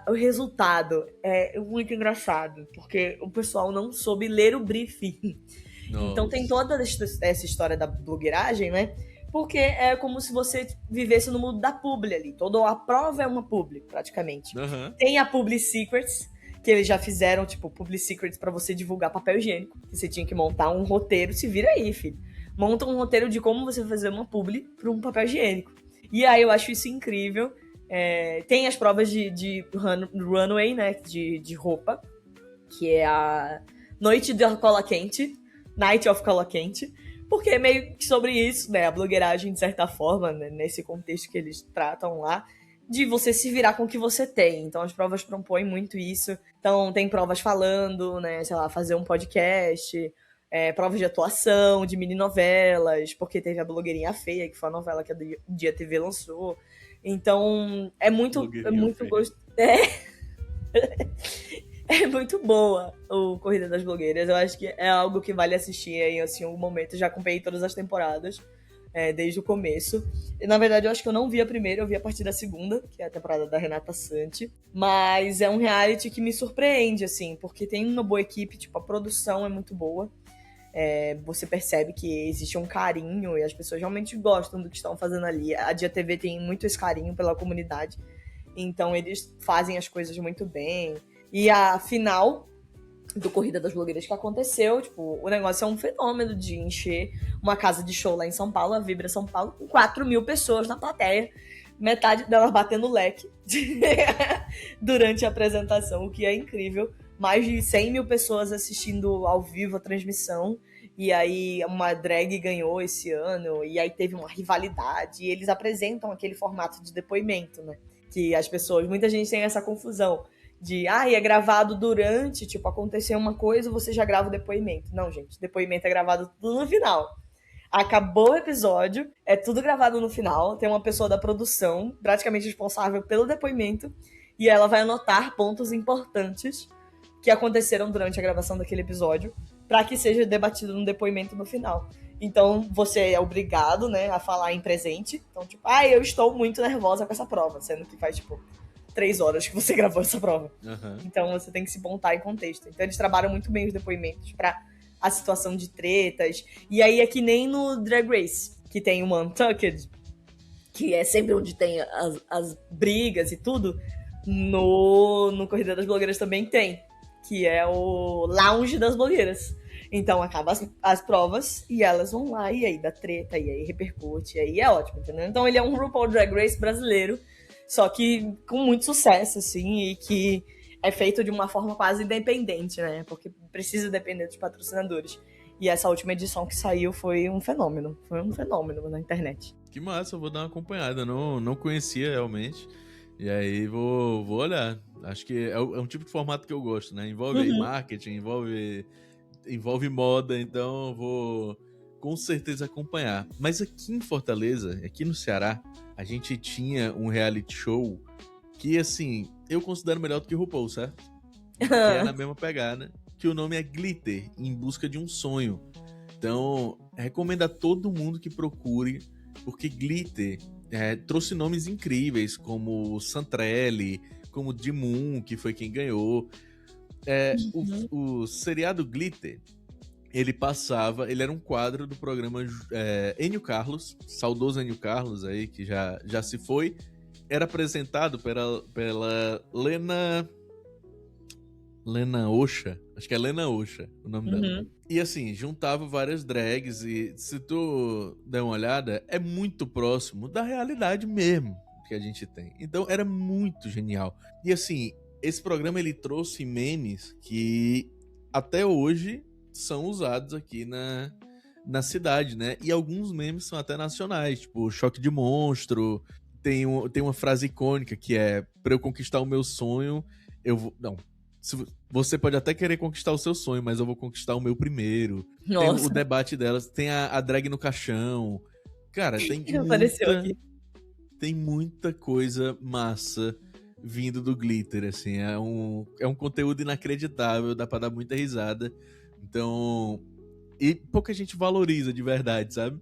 o resultado é muito engraçado, porque o pessoal não soube ler o briefing. Nossa. Então tem toda essa história da blogueiragem, né? Porque é como se você vivesse no mundo da publi ali. Toda a prova é uma publi, praticamente.
Uhum.
Tem a Publi Secrets, que eles já fizeram, tipo, Publi Secrets pra você divulgar papel higiênico. Você tinha que montar um roteiro, se vira aí, filho. Monta um roteiro de como você fazer uma publi pra um papel higiênico. E aí eu acho isso incrível. Tem as provas de runway, né, de roupa, que é a noite da cola quente, Night of Cola Quente, porque é meio que sobre isso, né, a blogueiragem, de certa forma, né, nesse contexto que eles tratam lá, de você se virar com o que você tem. Então as provas propõem muito isso. Então tem provas falando, né, sei lá, fazer um podcast, provas de atuação, de mini-novelas, porque teve a Blogueirinha Feia, que foi a novela que a Dia TV lançou. Então, é muito gostoso. É muito boa o Corrida das Blogueiras. Eu acho que é algo que vale assistir aí, assim, em algum momento. Eu já acompanhei todas as temporadas, desde o começo. E, na verdade, eu acho que eu não vi a primeira, eu vi a partir da segunda, que é a temporada da Renata Santi. Mas é um reality que me surpreende, assim, porque tem uma boa equipe, tipo, a produção é muito boa. Você percebe que existe um carinho e as pessoas realmente gostam do que estão fazendo ali. A Dia TV tem muito esse carinho pela comunidade, então eles fazem as coisas muito bem. E a final do Corrida das Blogueiras que aconteceu, tipo, o negócio é um fenômeno de encher uma casa de show lá em São Paulo, a Vibra São Paulo, com 4.000 pessoas na plateia, metade delas batendo leque durante a apresentação, o que é incrível. Mais de 100 mil pessoas assistindo ao vivo a transmissão. E aí uma drag ganhou esse ano. E aí teve uma rivalidade. E eles apresentam aquele formato de depoimento, né? Que as pessoas... Muita gente tem essa confusão de... é gravado durante... Tipo, aconteceu uma coisa, você já grava o depoimento. Não, gente. Depoimento é gravado tudo no final. Acabou o episódio. É tudo gravado no final. Tem uma pessoa da produção praticamente responsável pelo depoimento. E ela vai anotar pontos importantes que aconteceram durante a gravação daquele episódio, para que seja debatido no depoimento no final. Então, você é obrigado, né, a falar em presente. Então, tipo, eu estou muito nervosa com essa prova, sendo que faz, tipo, 3 horas que você gravou essa prova.
Uhum.
Então, você tem que se montar em contexto. Então, eles trabalham muito bem os depoimentos para a situação de tretas. E aí, é que nem no Drag Race, que tem uma Untucked, que é sempre onde tem as brigas e tudo. No Corrida das Blogueiras também tem, que é o lounge das blogueiras. Então acaba as provas e elas vão lá e aí dá treta, e aí repercute, e aí é ótimo, entendeu? Então ele é um RuPaul Drag Race brasileiro, só que com muito sucesso, assim, e que é feito de uma forma quase independente, né? Porque precisa depender dos patrocinadores. E essa última edição que saiu foi um fenômeno na internet.
Que massa, eu vou dar uma acompanhada, não conhecia realmente. E aí vou olhar. Acho que é um tipo de formato que eu gosto, né? Envolve aí marketing, envolve moda, então eu vou com certeza acompanhar. Mas aqui em Fortaleza, aqui no Ceará, a gente tinha um reality show que, assim, eu considero melhor do que RuPaul, certo? Que é na mesma pegada, que o nome é Glitter, Em Busca de um Sonho. Então, recomendo a todo mundo que procure, porque Glitter trouxe nomes incríveis, como Santrelli, como Dimun, que foi quem ganhou. O seriado Glitter, ele era um quadro do programa Enio Carlos, saudoso Enio Carlos aí, que já se foi. Era apresentado pela Lena Ocha, acho que é Lena Ocha o nome dela. E assim, juntava várias drags e se tu der uma olhada, é muito próximo da realidade mesmo que a gente tem. Então era muito genial. E assim, esse programa ele trouxe memes que até hoje são usados aqui na cidade, né? E alguns memes são até nacionais, tipo Choque de Monstro. Tem uma frase icônica que é: pra eu conquistar o meu sonho, eu vou... Não, Você pode até querer conquistar o seu sonho, mas eu vou conquistar o meu primeiro. Tem
Nossa,
o debate delas, tem a drag no caixão. Cara,
apareceu aqui.
tem muita coisa massa vindo do Glitter, assim. É um conteúdo inacreditável, dá pra dar muita risada. Então, e pouca gente valoriza de verdade, sabe?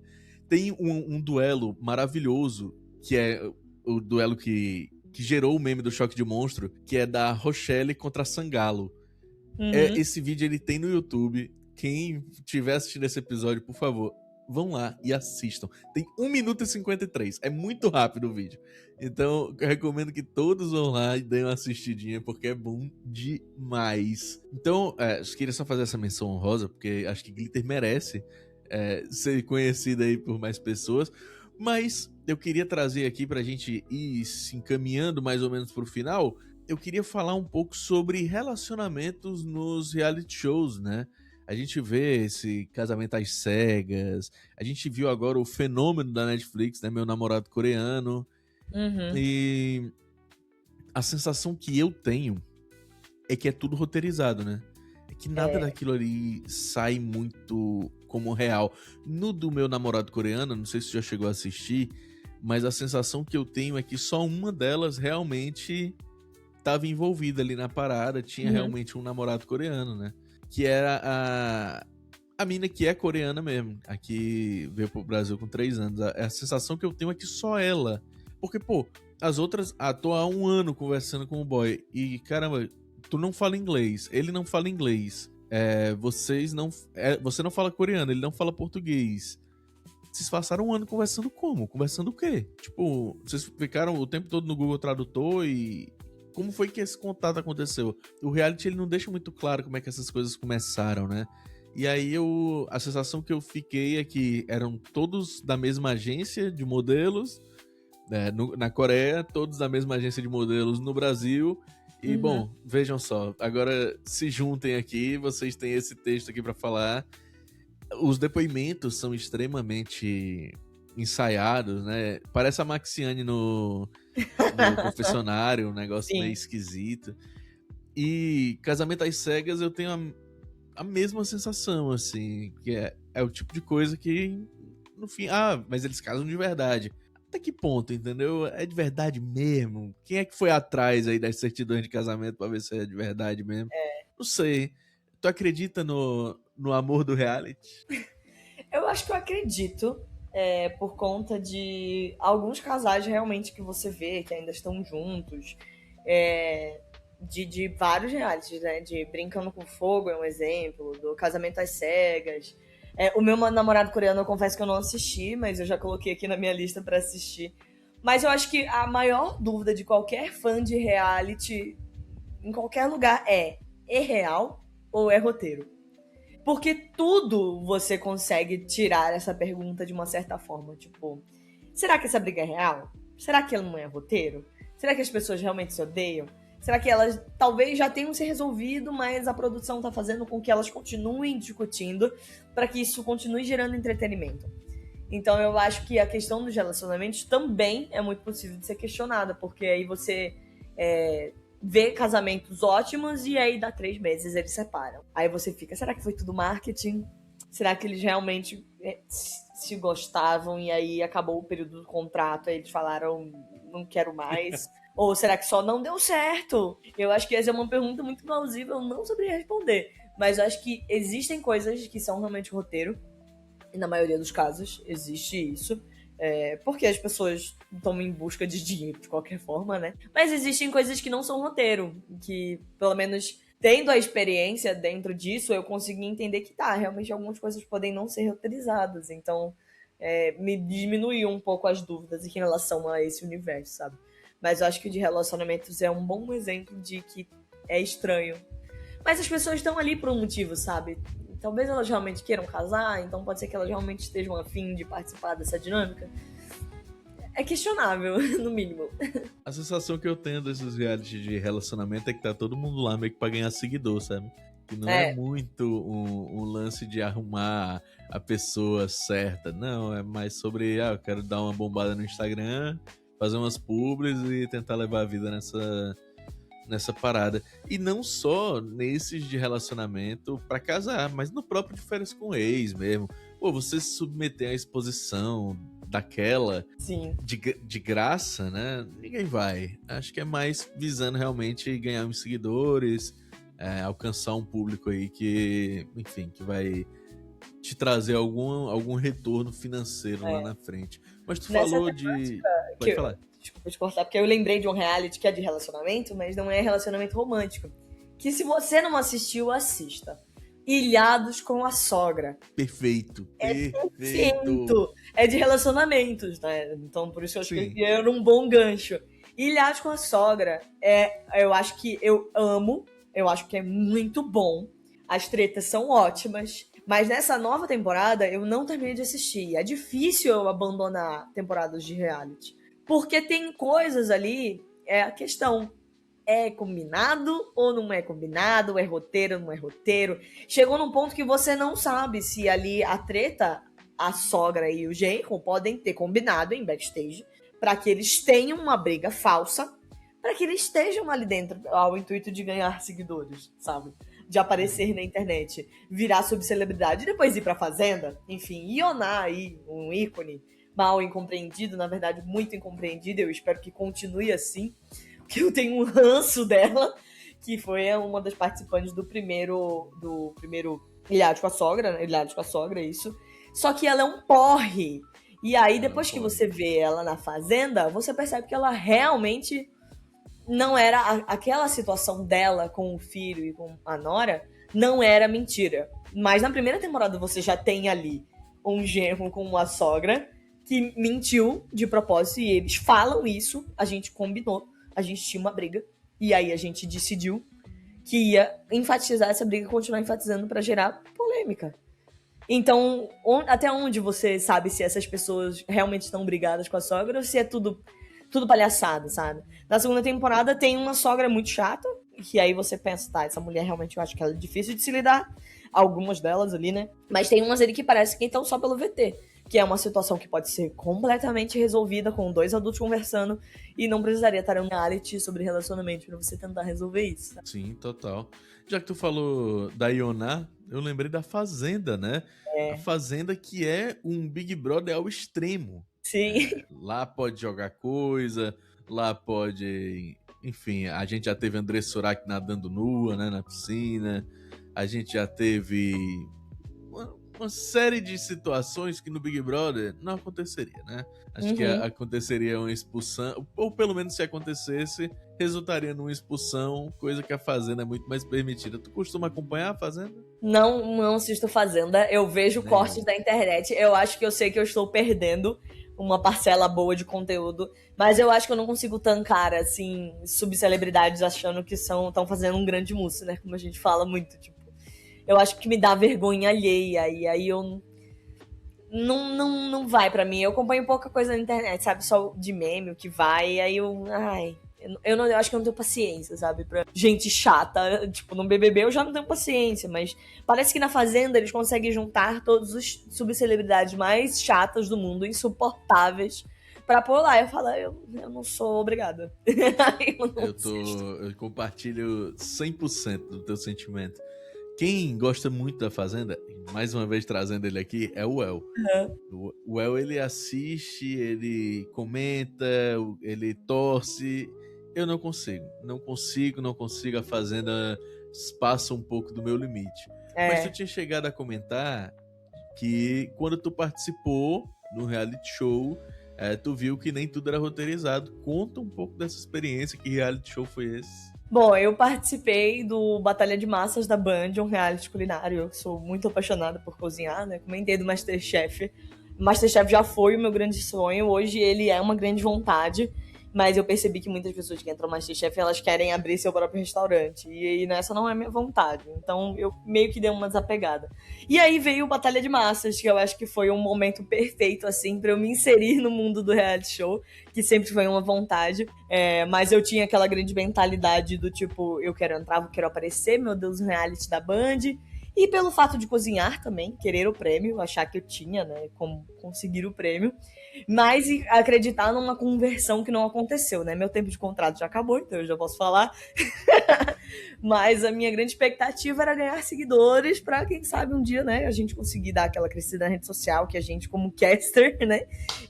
Tem um duelo maravilhoso, que é o duelo que gerou o meme do Choque de Monstro, que é da Rochelle contra a Sangalo.
Uhum.
Esse vídeo ele tem no YouTube. Quem tiver assistindo esse episódio, por favor, vão lá e assistam. Tem 1 minuto e 53. É muito rápido o vídeo. Então, eu recomendo que todos vão lá e deem uma assistidinha, porque é bom demais. Então, eu queria só fazer essa menção honrosa, porque acho que Glitter merece ser conhecido aí por mais pessoas. Mas eu queria trazer aqui pra gente ir se encaminhando mais ou menos pro final. Eu queria falar um pouco sobre relacionamentos nos reality shows, né? A gente vê esse casamento às cegas, a gente viu agora o fenômeno da Netflix, né? Meu Namorado Coreano.
Uhum.
E a sensação que eu tenho é que é tudo roteirizado, né? É que nada daquilo ali sai muito como real. No do Meu Namorado Coreano, não sei se você já chegou a assistir, mas a sensação que eu tenho é que só uma delas realmente estava envolvida ali na parada, tinha realmente um namorado coreano, né? Que era a mina que é coreana mesmo, aqui veio pro Brasil com 3 anos. A sensação que eu tenho é que só ela. Porque, pô, as outras, tô há 1 ano conversando com o boy e, caramba, tu não fala inglês, ele não fala inglês, você não fala coreano, ele não fala português. Vocês passaram 1 ano conversando como? Conversando o quê? Tipo, vocês ficaram o tempo todo no Google Tradutor e... Como foi que esse contato aconteceu? O reality ele não deixa muito claro como é que essas coisas começaram, né? E aí a sensação que eu fiquei é que eram todos da mesma agência de modelos, na Coreia, todos da mesma agência de modelos no Brasil. E, bom, vejam só, agora se juntem aqui, vocês têm esse texto aqui pra falar. Os depoimentos são extremamente ensaiados, né? Parece a Maxiane no confessionário, um negócio
Sim.
meio esquisito. E Casamento às Cegas eu tenho a mesma sensação, assim, que é o tipo de coisa que, no fim, mas eles casam de verdade. Até que ponto, entendeu? É de verdade mesmo? Quem é que foi atrás aí das certidões de casamento pra ver se é de verdade mesmo? Não sei. Tu acredita no amor do reality?
Eu acho que eu acredito, por conta de alguns casais realmente que você vê que ainda estão juntos, de vários realities, né? De Brincando com Fogo é um exemplo, do Casamento às Cegas. O meu namorado coreano, eu confesso que eu não assisti, mas eu já coloquei aqui na minha lista pra assistir. Mas eu acho que a maior dúvida de qualquer fã de reality, em qualquer lugar, é real ou é roteiro? Porque tudo você consegue tirar essa pergunta de uma certa forma. Tipo, será que essa briga é real? Será que ela não é roteiro? Será que as pessoas realmente se odeiam? Será que elas talvez já tenham se resolvido, mas a produção tá fazendo com que elas continuem discutindo para que isso continue gerando entretenimento? Então eu acho que a questão dos relacionamentos também é muito possível de ser questionada, porque aí você vê casamentos ótimos e aí dá 3 meses eles separam. Aí você fica, será que foi tudo marketing? Será que eles realmente se gostavam e aí acabou o período do contrato, aí eles falaram, não quero mais? Ou será que só não deu certo? Eu acho que essa é uma pergunta muito plausível, não sobre responder. Mas eu acho que existem coisas que são realmente roteiro, e na maioria dos casos existe isso. Porque as pessoas estão em busca de dinheiro de qualquer forma, né? Mas existem coisas que não são roteiro, que pelo menos tendo a experiência dentro disso, eu consegui entender que realmente algumas coisas podem não ser roteirizadas. Então, me diminuiu um pouco as dúvidas em relação a esse universo, sabe? Mas eu acho que o de relacionamentos é um bom exemplo de que é estranho. Mas as pessoas estão ali por um motivo, sabe? Talvez elas realmente queiram casar, então pode ser que elas realmente estejam a fim de participar dessa dinâmica. É questionável, no mínimo.
A sensação que eu tenho desses reality de relacionamento é que tá todo mundo lá meio que pra ganhar seguidor, sabe? Que não é muito um lance de arrumar a pessoa certa. Não, é mais sobre, eu quero dar uma bombada no Instagram, fazer umas publis e tentar levar a vida nessa parada. E não só nesses de relacionamento pra casar, mas no próprio de férias com ex mesmo. Pô, você se submeter à exposição daquela
Sim.
de graça, né? Ninguém vai. Acho que é mais visando realmente ganhar uns seguidores, alcançar um público aí que, enfim, que vai te trazer algum retorno financeiro lá na frente. Mas tu
Nessa
falou de... Pode falar.
Desculpa te cortar, porque eu lembrei de um reality que é de relacionamento, mas não é relacionamento romântico. Que se você não assistiu, assista. Ilhados com a Sogra.
Perfeito.
Perfeito. É de relacionamentos, né? Então, por isso que eu acho que era um bom gancho. Ilhados com a Sogra eu acho que eu amo, eu acho que é muito bom. As tretas são ótimas. Mas nessa nova temporada, eu não terminei de assistir. É difícil eu abandonar temporadas de reality. Porque tem coisas ali, a questão... É combinado ou não é combinado? É roteiro ou não é roteiro? Chegou num ponto que você não sabe se ali a treta, a sogra e o genro podem ter combinado em backstage para que eles tenham uma briga falsa, para que eles estejam ali dentro ao intuito de ganhar seguidores, sabe? De aparecer na internet, virar subcelebridade e depois ir pra fazenda. Enfim, Ioná aí, um ícone mal incompreendido, na verdade muito incompreendido, eu espero que continue assim. Que eu tenho um ranço dela, que foi uma das participantes do primeiro Ilhados com a Sogra, né? Ilhados com a Sogra, isso. Só que ela é um porre. E aí, depois que você vê ela na Fazenda, você percebe que ela realmente não era... Aquela situação dela com o filho e com a nora não era mentira. Mas na primeira temporada você já tem ali um genro com uma sogra que mentiu de propósito, e eles falam isso, a gente combinou. A gente tinha uma briga, e aí a gente decidiu que ia enfatizar essa briga e continuar enfatizando pra gerar polêmica. Então, até onde você sabe se essas pessoas realmente estão brigadas com a sogra ou se é tudo palhaçada, sabe? Na segunda temporada tem uma sogra muito chata, que aí você pensa, tá, essa mulher realmente eu acho que ela é difícil de se lidar. Algumas delas ali, né? Mas tem umas ali que parece que estão só pelo VT. Que é uma situação que pode ser completamente resolvida com dois adultos conversando e não precisaria estar um reality sobre relacionamento pra você tentar resolver isso. Sabe?
Sim, total. Já que tu falou da Ioná, eu lembrei da Fazenda, né? A Fazenda que é um Big Brother ao extremo.
Sim.
Lá pode jogar coisa, lá pode... Enfim, a gente já teve André Surak nadando nua, né, na piscina. A gente já teve... uma série de situações que no Big Brother não aconteceria, né? Acho que aconteceria uma expulsão, ou pelo menos se acontecesse, resultaria numa expulsão, coisa que a Fazenda é muito mais permitida. Tu costuma acompanhar a Fazenda?
Não assisto Fazenda, eu vejo cortes da internet, eu acho que eu sei que eu estou perdendo uma parcela boa de conteúdo, mas eu acho que eu não consigo tancar, assim, subcelebridades achando que estão fazendo um grande mousse, né? Como a gente fala muito, tipo, eu acho que me dá vergonha alheia, e aí eu não vai pra mim. Eu acompanho pouca coisa na internet, sabe? Só de meme, o que vai, e aí eu acho que eu não tenho paciência, sabe? Pra gente chata, tipo, no BBB eu já não tenho paciência, mas parece que na Fazenda eles conseguem juntar todos os subcelebridades mais chatas do mundo, insuportáveis, pra pôr lá. Eu falo, eu não sou obrigada.
Eu compartilho 100% do teu sentimento. Quem gosta muito da Fazenda, mais uma vez trazendo ele aqui, é o El. O El, ele assiste, ele comenta, ele torce. Eu não consigo. A Fazenda passa um pouco do meu limite. Mas tu tinha chegado a comentar que quando tu participou no reality show, tu viu que nem tudo era roteirizado. Conta um pouco dessa experiência, que reality show foi esse?
Bom, eu participei do Batalha de Massas da Band, um reality culinário. Eu sou muito apaixonada por cozinhar, né? Comentei do MasterChef. O MasterChef já foi o meu grande sonho, hoje ele é uma grande vontade, mas eu percebi que muitas pessoas que entram no MasterChef, elas querem abrir seu próprio restaurante, e nessa não é minha vontade. Então eu meio que dei uma desapegada. E aí veio o Batalha de Massas, que eu acho que foi um momento perfeito, assim, pra eu me inserir no mundo do reality show, que sempre foi uma vontade, mas eu tinha aquela grande mentalidade do tipo, eu quero entrar, eu quero aparecer, meu Deus, no reality da Band. E pelo fato de cozinhar também, querer o prêmio, achar que eu tinha, né, como conseguir o prêmio, mas acreditar numa conversão que não aconteceu, né? Meu tempo de contrato já acabou, então eu já posso falar. Mas a minha grande expectativa era ganhar seguidores para, quem sabe, um dia, né, a gente conseguir dar aquela crescida na rede social, que a gente, como caster, né,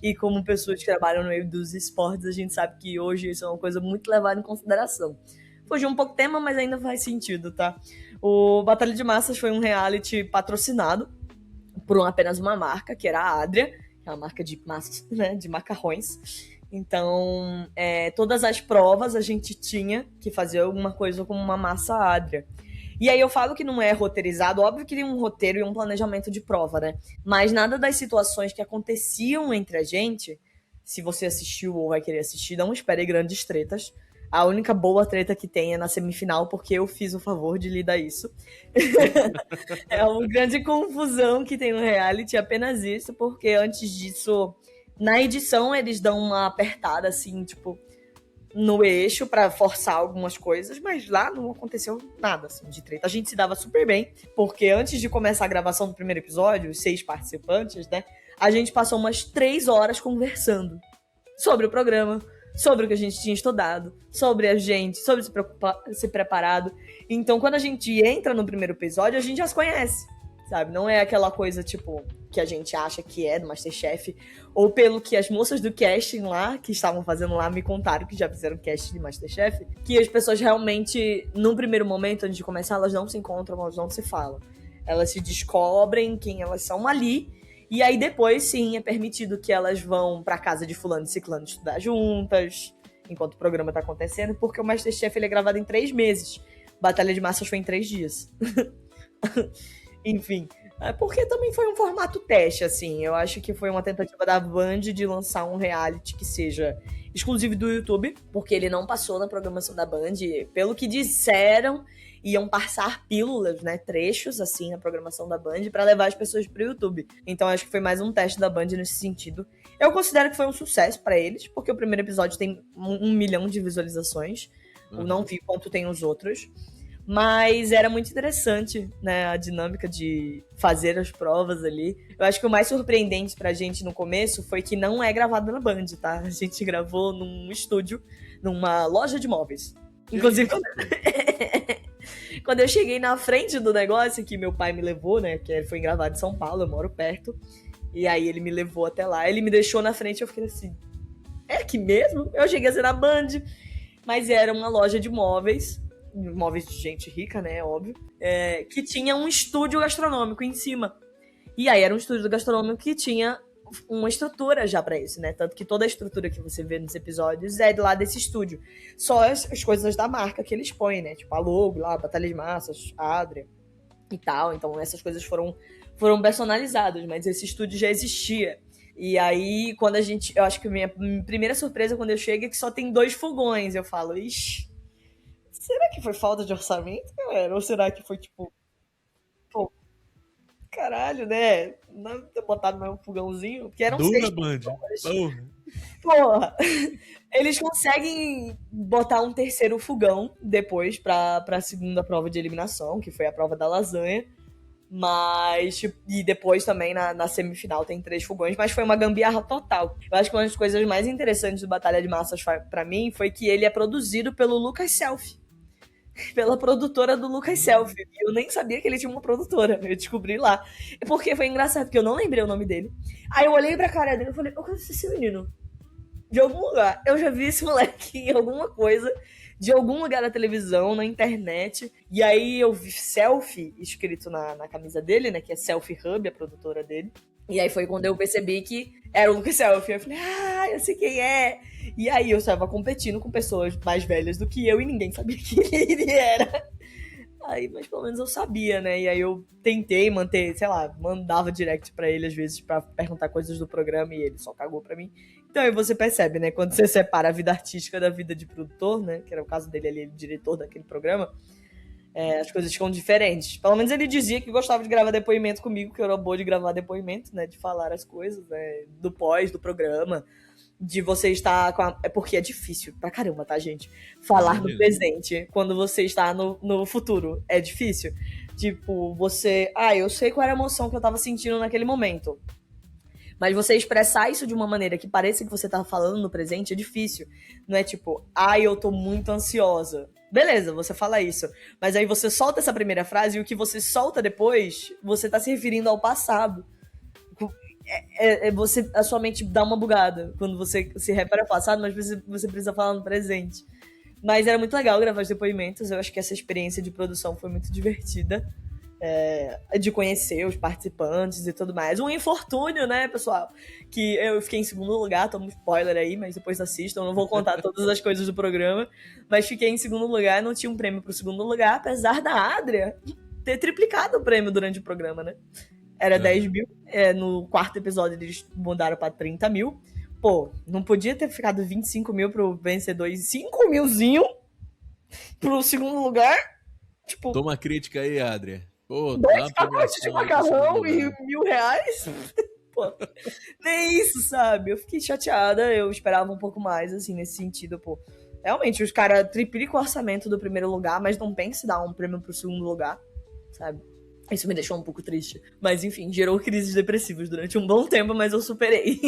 e como pessoas que trabalham no meio dos esportes, a gente sabe que hoje isso é uma coisa muito levada em consideração. Fugiu um pouco do tema, mas ainda faz sentido, tá? O Batalha de Massas foi um reality patrocinado por apenas uma marca, que era a Adria, que é uma marca de massas, né, de macarrões. Então, todas as provas a gente tinha que fazer alguma coisa com uma massa Adria. E aí eu falo que não é roteirizado, óbvio que tem um roteiro e um planejamento de prova, né? Mas nada das situações que aconteciam entre a gente, se você assistiu ou vai querer assistir, não espere grandes tretas. A única boa treta que tem é na semifinal, porque eu fiz o favor de lidar isso. É uma grande confusão que tem no reality, apenas isso, porque antes disso, na edição, eles dão uma apertada, assim, tipo, no eixo pra forçar algumas coisas, mas lá não aconteceu nada, assim, de treta. A gente se dava super bem, porque antes de começar a gravação do primeiro episódio, os 6 participantes, né, a gente passou umas 3 horas conversando sobre o programa, sobre o que a gente tinha estudado, sobre a gente, sobre se preparado. Então, quando a gente entra no primeiro episódio, a gente já se conhece, sabe? Não é aquela coisa, tipo, que a gente acha que é do MasterChef, ou pelo que as moças do casting lá, que estavam fazendo lá, me contaram que já fizeram casting de MasterChef, que as pessoas realmente, num primeiro momento, antes de começar, elas não se encontram, elas não se falam. Elas se descobrem quem elas são ali, e aí depois, sim, é permitido que elas vão pra casa de fulano e ciclano estudar juntas, enquanto o programa tá acontecendo, porque o MasterChef ele é gravado em 3 meses. Batalha de Massas foi em 3 dias. Enfim, porque também foi um formato teste, assim. Eu acho que foi uma tentativa da Band de lançar um reality que seja exclusivo do YouTube, porque ele não passou na programação da Band. Pelo que disseram, iam passar pílulas, né, trechos, assim, na programação da Band pra levar as pessoas pro YouTube. Então acho que foi mais um teste da Band nesse sentido. Eu considero que foi um sucesso pra eles, porque o primeiro episódio tem 1 milhão de visualizações. Eu não vi quanto tem os outros. Mas era muito interessante, né, a dinâmica de fazer as provas ali. Eu acho que o mais surpreendente pra gente no começo foi que não é gravado na Band, tá? A gente gravou num estúdio, numa loja de móveis. Inclusive, quando eu cheguei na frente do negócio, que meu pai me levou, né, que foi gravado em São Paulo, eu moro perto, e aí ele me levou até lá, ele me deixou na frente, eu fiquei assim, é aqui mesmo? Eu cheguei a ser na Band, mas era uma loja de móveis de gente rica, né, óbvio, que tinha um estúdio gastronômico em cima. E aí era um estúdio gastronômico que tinha uma estrutura já pra isso, né? Tanto que toda a estrutura que você vê nos episódios é de lá desse estúdio. Só as coisas da marca que eles põem, né? Tipo a logo lá, Batalha de Massas, Adria e tal. Então essas coisas foram personalizadas, mas esse estúdio já existia. E aí, quando eu acho que a minha primeira surpresa quando eu chego é que só tem 2 fogões. Eu falo, ixi, será que foi falta de orçamento, galera? Ou será que foi tipo, pô, caralho, né? Não ter botado mais um fogãozinho, porque eram 6
Dura, Band.
pessoas. Porra, eles conseguem botar um terceiro fogão depois pra segunda prova de eliminação, que foi a prova da lasanha. Mas, e depois também na semifinal tem 3 fogões, mas foi uma gambiarra total. Eu acho que uma das coisas mais interessantes do Batalha de Massas pra mim foi que ele é produzido pelo Lucas Selfie, pela produtora do Lucas Selfie. Eu nem sabia que ele tinha uma produtora, eu descobri lá. Porque foi engraçado, porque eu não lembrei o nome dele. Aí eu olhei pra cara dele e falei, eu conheço esse menino de algum lugar. Eu já vi esse moleque em alguma coisa, de algum lugar na televisão, na internet. E aí eu vi Selfie escrito na camisa dele, né? Que é Selfie Hub, a produtora dele. E aí foi quando eu percebi que era o Lucas Selfie. Eu falei, eu sei quem é. E aí eu estava competindo com pessoas mais velhas do que eu e ninguém sabia quem ele era. Aí, mas pelo menos eu sabia, né? E aí eu tentei manter, sei lá, mandava direct pra ele às vezes pra perguntar coisas do programa e ele só cagou pra mim. Então aí você percebe, né? Quando você separa a vida artística da vida de produtor, né? Que era o caso dele ali, ele diretor daquele programa, as coisas ficam diferentes. Pelo menos ele dizia que gostava de gravar depoimento comigo, que eu era boa de gravar depoimento, né? De falar as coisas, né? Do pós, do programa. De você estar com a... É porque é difícil pra caramba, tá, gente? Falar no presente quando você está no futuro. É difícil. Tipo, você... eu sei qual era a emoção que eu tava sentindo naquele momento. Mas você expressar isso de uma maneira que pareça que você tá falando no presente é difícil. Não é tipo, eu tô muito ansiosa. Beleza, você fala isso. Mas aí você solta essa primeira frase e o que você solta depois, você tá se referindo ao passado. A sua mente dá uma bugada quando você se refere ao passado, mas você precisa falar no presente. Mas era muito legal gravar os depoimentos. Eu acho que essa experiência de produção foi muito divertida. De conhecer os participantes e tudo mais. Um infortúnio, né, pessoal? Que eu fiquei em segundo lugar, toma um spoiler aí, mas depois assistam. Não vou contar todas as coisas do programa. Mas fiquei em segundo lugar, não tinha um prêmio pro segundo lugar, apesar da Adria ter triplicado o prêmio durante o programa, né? Era 10 mil. No quarto episódio eles mudaram pra 30 mil. Pô, não podia ter ficado 25 mil pro vencedor e 5 milzinho pro segundo lugar? Tipo,
Toma a crítica aí, Adria. Pô,
2 pacotes de macarrão e R$1.000? Pô, nem isso, sabe? Eu fiquei chateada, eu esperava um pouco mais, assim, nesse sentido, pô. Realmente, os caras triplicam o orçamento do primeiro lugar, mas não pensa em dar um prêmio pro segundo lugar, sabe? Isso me deixou um pouco triste. Mas, enfim, gerou crises depressivas durante um bom tempo, mas eu superei.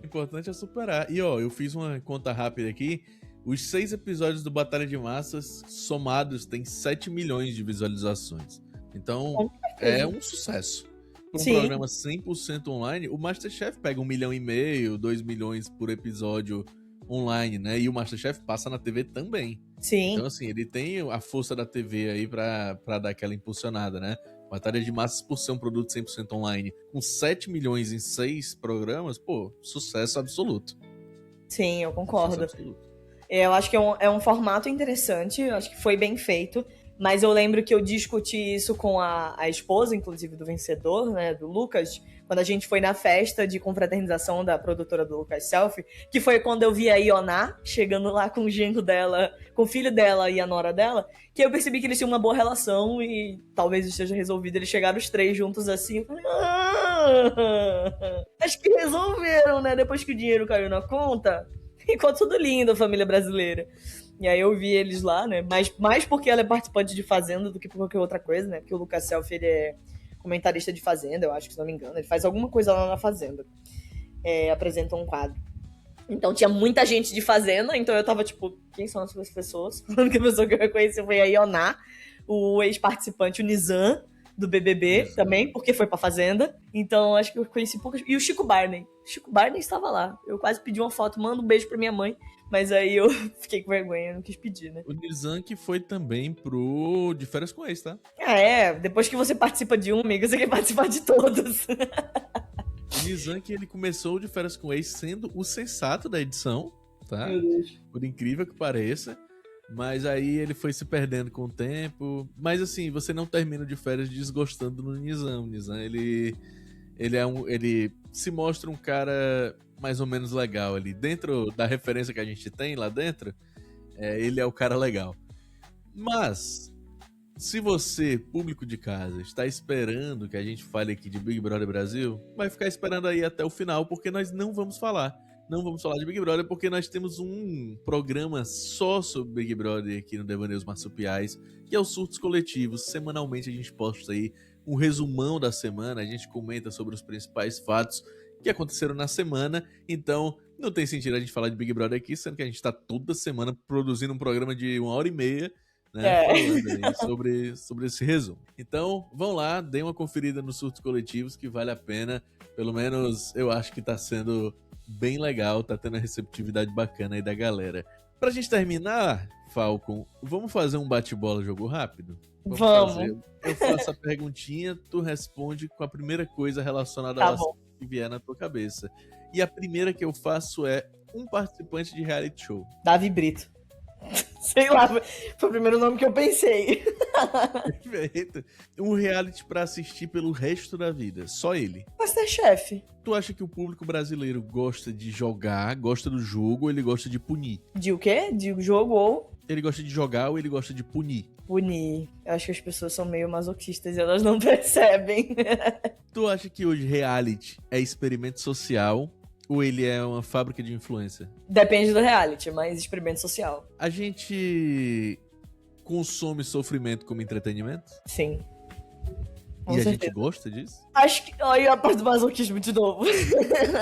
O importante é superar. E, ó, eu fiz uma conta rápida aqui. Os 6 episódios do Batalha de Massas, somados, tem 7 milhões de visualizações. Então, é um sucesso. Para um programa 100% online, o Masterchef pega 1,5 milhão, 2 milhões por episódio online, né? E o Masterchef passa na TV também.
Sim.
Então, assim, ele tem a força da TV aí pra dar aquela impulsionada, né? Batalha de Massas, por ser um produto 100% online, com 7 milhões em 6 programas, pô, sucesso absoluto.
Sim, eu concordo. Eu acho que é um formato interessante, eu acho que foi bem feito. Mas eu lembro que eu discuti isso com a esposa, inclusive, do vencedor, né, do Lucas, quando a gente foi na festa de confraternização da produtora do Lucas Selfie, que foi quando eu vi a Ioná chegando lá com o genro dela, com o filho dela e a nora dela, que eu percebi que eles tinham uma boa relação e talvez esteja resolvido. Eles chegaram os 3 juntos assim, eu falei, acho que resolveram, né, depois que o dinheiro caiu na conta, ficou tudo lindo, a família brasileira. E aí eu vi eles lá, né? Mais porque ela é participante de Fazenda do que por qualquer outra coisa, né? Porque o Lucas Selfie, ele é comentarista de Fazenda, eu acho que se não me engano. Ele faz alguma coisa lá na Fazenda. Apresenta um quadro. Então tinha muita gente de Fazenda, então eu tava tipo, quem são essas pessoas? Falando que a pessoa que eu reconheci foi a Ioná, o ex-participante, o Nizam, do BBB também, porque foi pra Fazenda. Então acho que eu conheci poucas. E o Chico Barney. Chico Barney estava lá. Eu quase pedi uma foto, manda um beijo pra minha mãe. Mas aí eu fiquei com vergonha, não quis pedir, né?
O Nizam que foi também pro De Férias com Ex, tá?
Depois que você participa de um, amigo, você quer participar de todos.
O Nizam que ele começou o De Férias com Ex sendo o sensato da edição, tá?
Meu Deus.
Por incrível que pareça. Mas aí ele foi se perdendo com o tempo. Mas assim, você não termina o De Férias desgostando do Nizam. O Nizam, ele se mostra um cara mais ou menos legal ali. Dentro da referência que a gente tem lá dentro, ele é o cara legal. Mas, se você, público de casa, está esperando que a gente fale aqui de Big Brother Brasil, vai ficar esperando aí até o final, porque nós não vamos falar. Não vamos falar de Big Brother, porque nós temos um programa só sobre Big Brother aqui no Devaneios Marsupiais, que é o Surtos Coletivos. Semanalmente a gente posta aí um resumão da semana, a gente comenta sobre os principais fatos que aconteceram na semana. Então, não tem sentido a gente falar de Big Brother aqui, sendo que a gente está toda semana produzindo um programa de 1h30, né, falando aí sobre esse resumo. Então, vão lá, deem uma conferida nos Surtos Coletivos, que vale a pena. Pelo menos, eu acho que tá sendo bem legal, tá tendo uma receptividade bacana aí da galera. Pra gente terminar, Falcon, vamos fazer um bate-bola jogo rápido?
Vamos.
Eu faço a perguntinha, tu responde com a primeira coisa relacionada a que vier na tua cabeça. E a primeira que eu faço é um participante de reality show.
Davi Brito. Sei lá, foi o primeiro nome que eu pensei.
Perfeito. Um reality pra assistir pelo resto da vida. Só ele.
Masterchef.
Tu acha que o público brasileiro gosta de jogar, gosta do jogo, ou ele gosta de punir?
De o quê? De jogo ou?
Ele gosta de jogar ou ele gosta de punir?
Punir. Eu acho que as pessoas são meio masoquistas e elas não percebem.
Tu acha que hoje reality é experimento social ou ele é uma fábrica de influência?
Depende do reality, mas experimento social.
A gente consome sofrimento como entretenimento?
Sim. Com
E a
certeza.
gente gosta disso?
Acho que. Olha a parte do masoquismo de novo.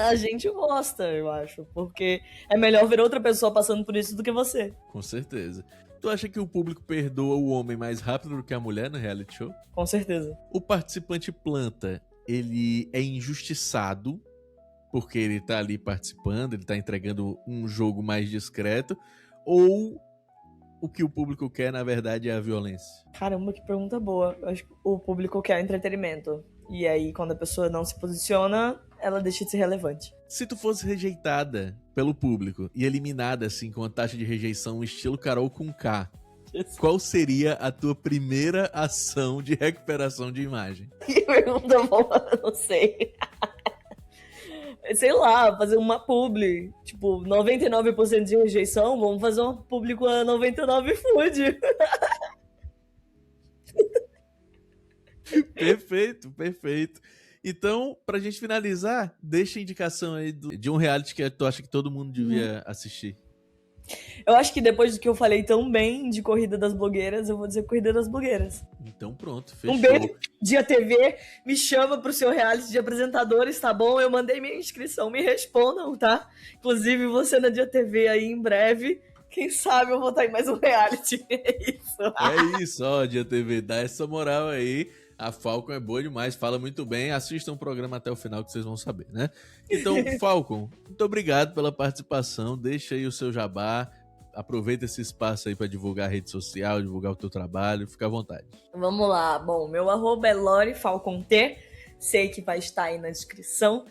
A gente gosta, eu acho. Porque é melhor ver outra pessoa passando por isso do que você.
Com certeza. Tu acha que o público perdoa o homem mais rápido do que a mulher no reality show?
Com certeza.
O participante planta, ele é injustiçado porque ele tá ali participando, ele tá entregando um jogo mais discreto, ou o que o público quer, na verdade, é a violência?
Caramba, que pergunta boa. Eu acho que o público quer entretenimento. E aí, quando a pessoa não se posiciona, ela deixa de ser relevante.
Se tu fosse rejeitada pelo público e eliminada, assim, com a taxa de rejeição estilo Carol com K, qual seria a tua primeira ação de recuperação de imagem?
Que pergunta boa, eu não sei. Sei lá, fazer uma publi. Tipo, 99% de rejeição, vamos fazer uma publi com a 99 food.
Perfeito, perfeito. Então, pra gente finalizar, deixa a indicação aí de um reality que tu acha que todo mundo devia assistir.
Eu acho que depois do que eu falei tão bem de Corrida das Blogueiras, eu vou dizer Corrida das Blogueiras.
Então pronto, fechou.
Um beijo, Dia TV, me chama pro seu reality de apresentadores, tá bom? Eu mandei minha inscrição, me respondam, tá? Inclusive, você na Dia TV aí em breve, quem sabe eu vou estar em mais um reality. É isso.
É isso, ó, Dia TV, dá essa moral aí. A Falcon é boa demais, fala muito bem. Assistam o programa até o final que vocês vão saber, né? Então, Falcon, muito obrigado pela participação. Deixa aí o seu jabá. Aproveita esse espaço aí para divulgar a rede social, divulgar o teu trabalho. Fica à vontade.
Vamos lá. Bom, meu arroba é LoriFalconT. Sei que vai estar aí na descrição.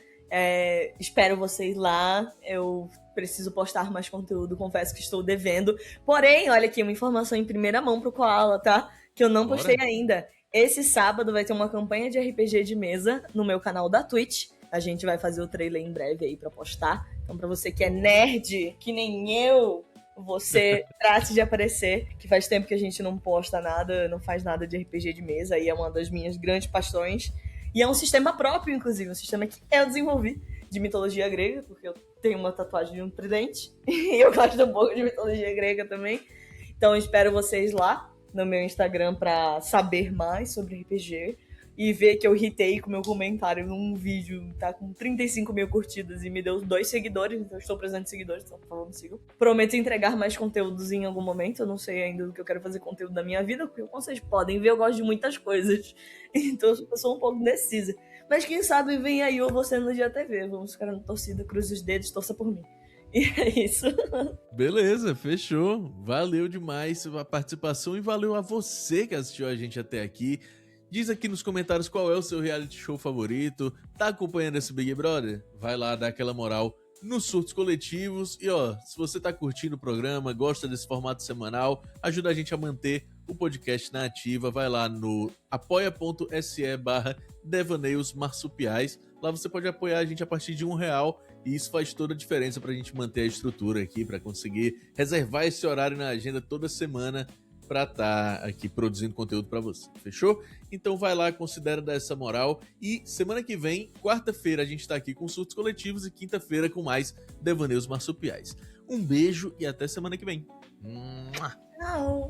Espero vocês lá. Eu preciso postar mais conteúdo, confesso que estou devendo. Porém, olha aqui, uma informação em primeira mão pro Koala, tá? Que eu não postei ainda. Esse sábado vai ter uma campanha de RPG de mesa no meu canal da Twitch. A gente vai fazer o trailer em breve aí pra postar. Então, pra você que é nerd, que nem eu, você trate de aparecer, que faz tempo que a gente não posta nada, não faz nada de RPG de mesa, aí é uma das minhas grandes paixões. E é um sistema próprio, inclusive, um sistema que eu desenvolvi de mitologia grega, porque eu tenho uma tatuagem de um tridente, e eu gosto um pouco de mitologia grega também. Então, eu espero vocês lá no meu Instagram pra saber mais sobre RPG e ver que eu irritei com o meu comentário num vídeo, tá com 35 mil curtidas e me deu 2 seguidores, então eu estou precisando de seguidores, então por favor me sigam. Prometo entregar mais conteúdos em algum momento, eu não sei ainda do que eu quero fazer conteúdo da minha vida, porque como vocês podem ver, eu gosto de muitas coisas, então eu sou um pouco indecisa. Mas quem sabe vem aí ou você no Dia TV, vamos ficar na torcida, cruze os dedos, torça por mim. E é isso.
Beleza, fechou. Valeu demais a participação e valeu a você que assistiu a gente até aqui. Diz aqui nos comentários qual é o seu reality show favorito. Tá acompanhando esse Big Brother? Vai lá dar aquela moral nos surtos coletivos. E ó, se você tá curtindo o programa, gosta desse formato semanal, ajuda a gente a manter o podcast na ativa. Vai lá no apoia.se/devaneios marsupiais. Lá você pode apoiar a gente a partir de R$1. E isso faz toda a diferença pra gente manter a estrutura aqui, pra conseguir reservar esse horário na agenda toda semana pra estar aqui produzindo conteúdo pra você, fechou? Então vai lá, considera dar essa moral. E semana que vem, quarta-feira, a gente tá aqui com surtos coletivos e quinta-feira com mais devaneios marsupiais. Um beijo e até semana que vem.
Tchau!